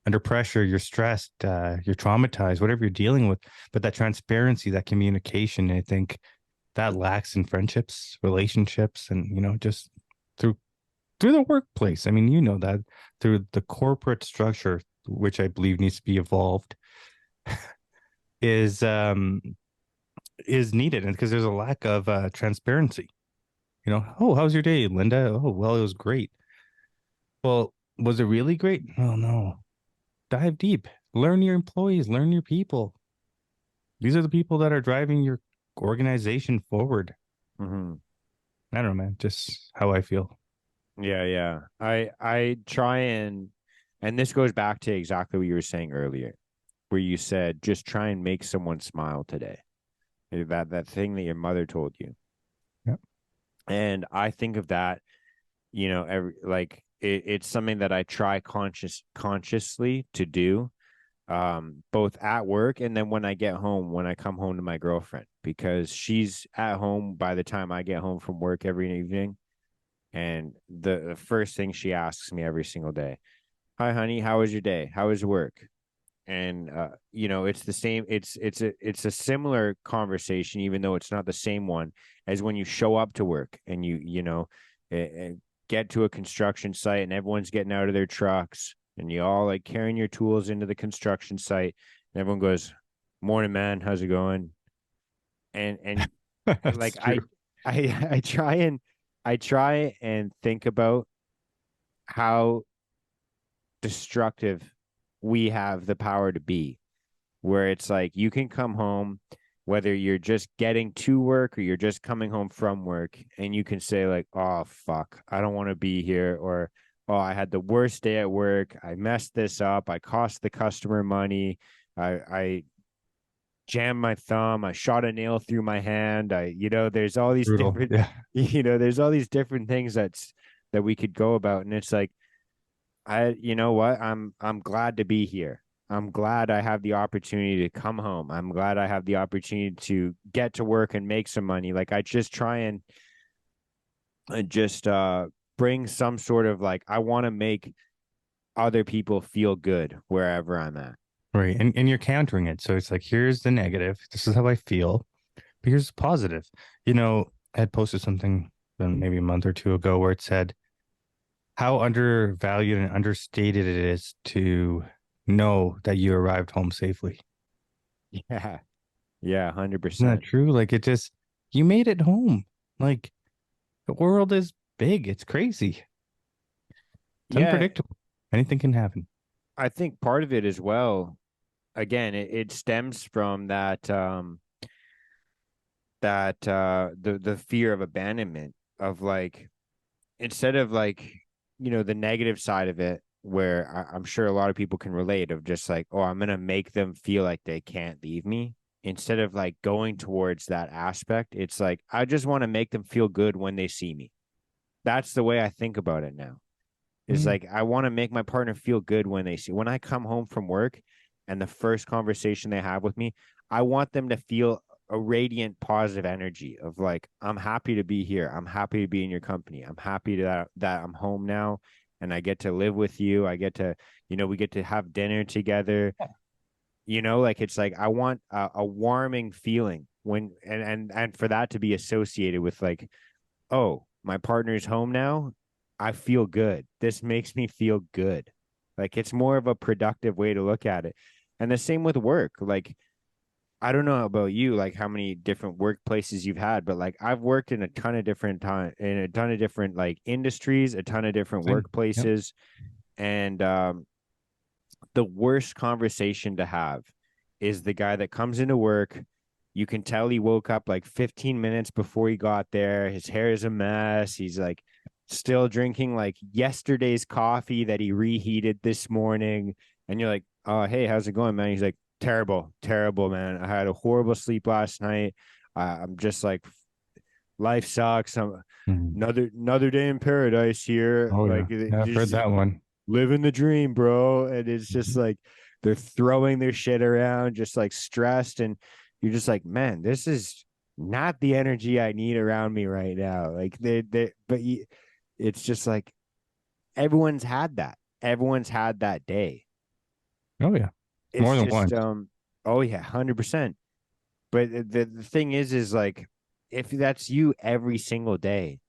under pressure, you're stressed, you're traumatized, whatever you're dealing with. But that transparency, that communication, I think that lacks in friendships, relationships, and just through the workplace. I mean, that through the corporate structure, which I believe needs to be evolved, is needed, and because there's a lack of transparency. Oh, how's your day, Linda? Oh, well, it was great. Well, was it really great? Oh no. Dive deep. Learn your employees, learn your people. These are the people that are driving your organization forward. Mm-hmm. I don't know, man. Just how I feel. Yeah, yeah. I try and this goes back to exactly what you were saying earlier, where you said just try and make someone smile today. That thing that your mother told you. Yeah. And I think of that, it's something that I try consciously to do, both at work and then when I get home, when I come home to my girlfriend, because she's at home by the time I get home from work every evening. And the first thing she asks me every single day, hi honey, how was your day? How was work? And it's the same, it's a similar conversation, even though it's not the same one as when you show up to work and get to a construction site and everyone's getting out of their trucks and you all like carrying your tools into the construction site and everyone goes, morning man, how's it going? And That's like true. I try and think about how destructive we have the power to be, where it's like you can come home, whether you're just getting to work or you're just coming home from work, and you can say, like, oh, fuck, I don't want to be here. Or, oh, I had the worst day at work. I messed this up. I cost the customer money. I jammed my thumb. I shot a nail through my hand. There's all these Brutal. different, Yeah. there's all these different things that we could go about. And it's like, you know what? I'm glad to be here. I'm glad I have the opportunity to come home. I'm glad I have the opportunity to get to work and make some money. Like I just try and just bring some sort of like I want to make other people feel good wherever I'm at. Right. And you're countering it. So it's like, here's the negative. This is how I feel. But here's the positive. I had posted something maybe a month or two ago where it said how undervalued and understated it is to know that you arrived home safely. Yeah. Yeah, Isn't that 100%. true? Like you made it home. Like the world is big. It's crazy. It's Yeah, unpredictable. Anything can happen. I think part of it as well, again, it stems from the fear of abandonment of like instead of like the negative side of it where I'm sure a lot of people can relate of just like, oh, I'm gonna make them feel like they can't leave me. Instead of like going towards that aspect, it's like I just want to make them feel good when they see me. That's the way I think about it now. Is Mm. like I want to make my partner feel good when they see when I come home from work and the first conversation they have with me, I want them to feel a radiant positive energy of like, I'm happy to be here. I'm happy to be in your company. I'm happy that I'm home now and I get to live with you. I get to, we get to have dinner together. Like it's like I want a warming feeling when and for that to be associated with like, oh, my partner's home now. I feel good. This makes me feel good. Like it's more of a productive way to look at it. And the same with work. Like I don't know about you, like how many different workplaces you've had, but like I've worked in a ton of different like industries, a ton of different Same. Yep. workplaces, and the worst conversation to have is the guy that comes into work. You can tell he woke up like 15 minutes before he got there. His hair is a mess. He's like still drinking like yesterday's coffee that he reheated this morning. And you're like, oh, hey, how's it going, man? He's like, terrible, terrible, man. I had a horrible sleep last night. I'm just like, life sucks. I'm Mhm. another day in paradise here. Oh yeah. Like, Yeah, I've heard just that one. living the dream, bro. And it's just Mhm. like they're throwing their shit around, just like stressed. And you're just like, man, this is not the energy I need around me right now. Like it's just like everyone's had that. Everyone's had that day. Oh yeah. It's More than just, once. oh yeah, 100%. But the thing is like, if that's you every single day,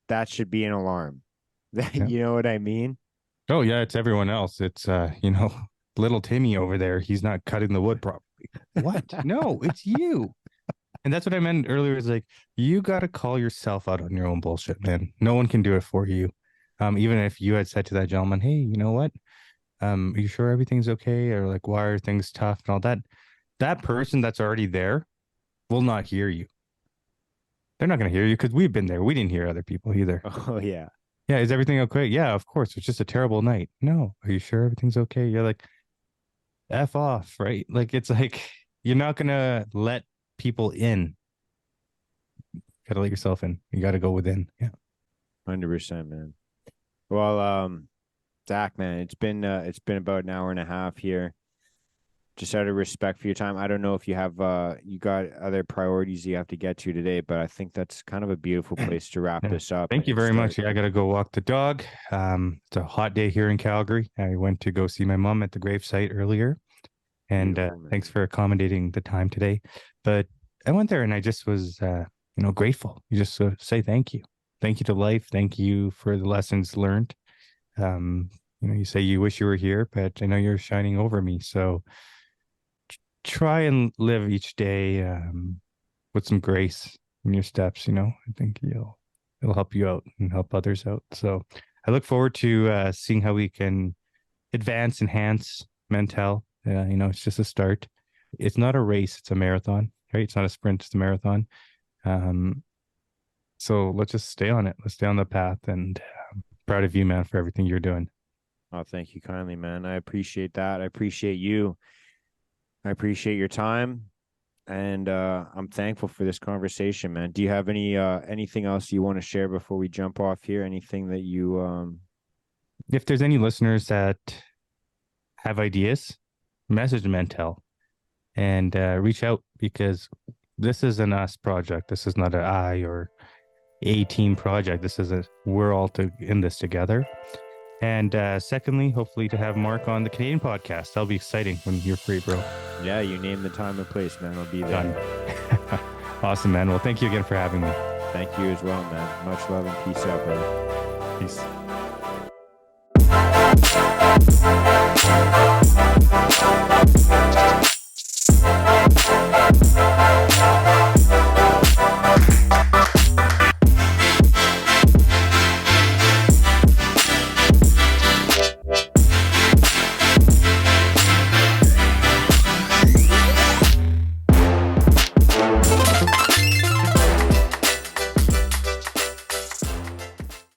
that should be an alarm. Yeah. You know what I mean? Oh yeah, it's everyone else. It's little Timmy over there. He's not cutting the wood properly. What? No, it's you. And that's what I meant earlier is like you got to call yourself out on your own bullshit, man. No one can do it for you. Even if you had said to that gentleman, "Hey, you know what? Are you sure everything's okay?" Or like, "Why are things tough?" and all that. That person that's already there will not hear you. They're not going to hear you because we've been there. We didn't hear other people either. Oh yeah. Yeah, is everything okay? Yeah, of course. It's just a terrible night. No, are you sure everything's okay? You're like, F off, right? Like it's like you're not gonna let people in. You gotta let yourself in. You gotta go within. Yeah. 100%, man. Well, Zach, man, it's been about an hour and a half here. Just out of respect for your time, I don't know if you got other priorities you have to get to today, but I think that's kind of a beautiful place to wrap Yeah. this up Thank you and very start. much. Yeah, I gotta go walk the dog. It's a hot day here in Calgary. I went to go see my mom at the gravesite earlier, and Beautiful, thanks man. for accommodating the time today. But I went there and I just was, grateful. You just say thank you to life, thank you for the lessons learned. Um, you say you wish you were here, but I know you're shining over me. So try and live each day with some grace in your steps. I think it'll help you out and help others out. So I look forward to seeing how we can enhance Mentell. It's just a start. It's not a race; it's a marathon, right? It's not a sprint; it's a marathon. Um, so let's just stay on it. Let's stay on the path. And proud of you, man, for everything you're doing. Oh, thank you kindly, man. I appreciate that. I appreciate you. I appreciate your time. And I'm thankful for this conversation, man. Do you have anything else you want to share before we jump off here? Anything that you If there's any listeners that have ideas, message Mentell and reach out because this is an us project. This is not an I or a team project. This is we're all in this together. And secondly, hopefully to have Mark on the Canadian podcast. That'll be exciting when you're free, bro. Yeah, you name the time and place, man. I'll be there. Done. Awesome, man. Well, thank you again for having me. Thank you as well, man. Much love and peace out, brother. Peace.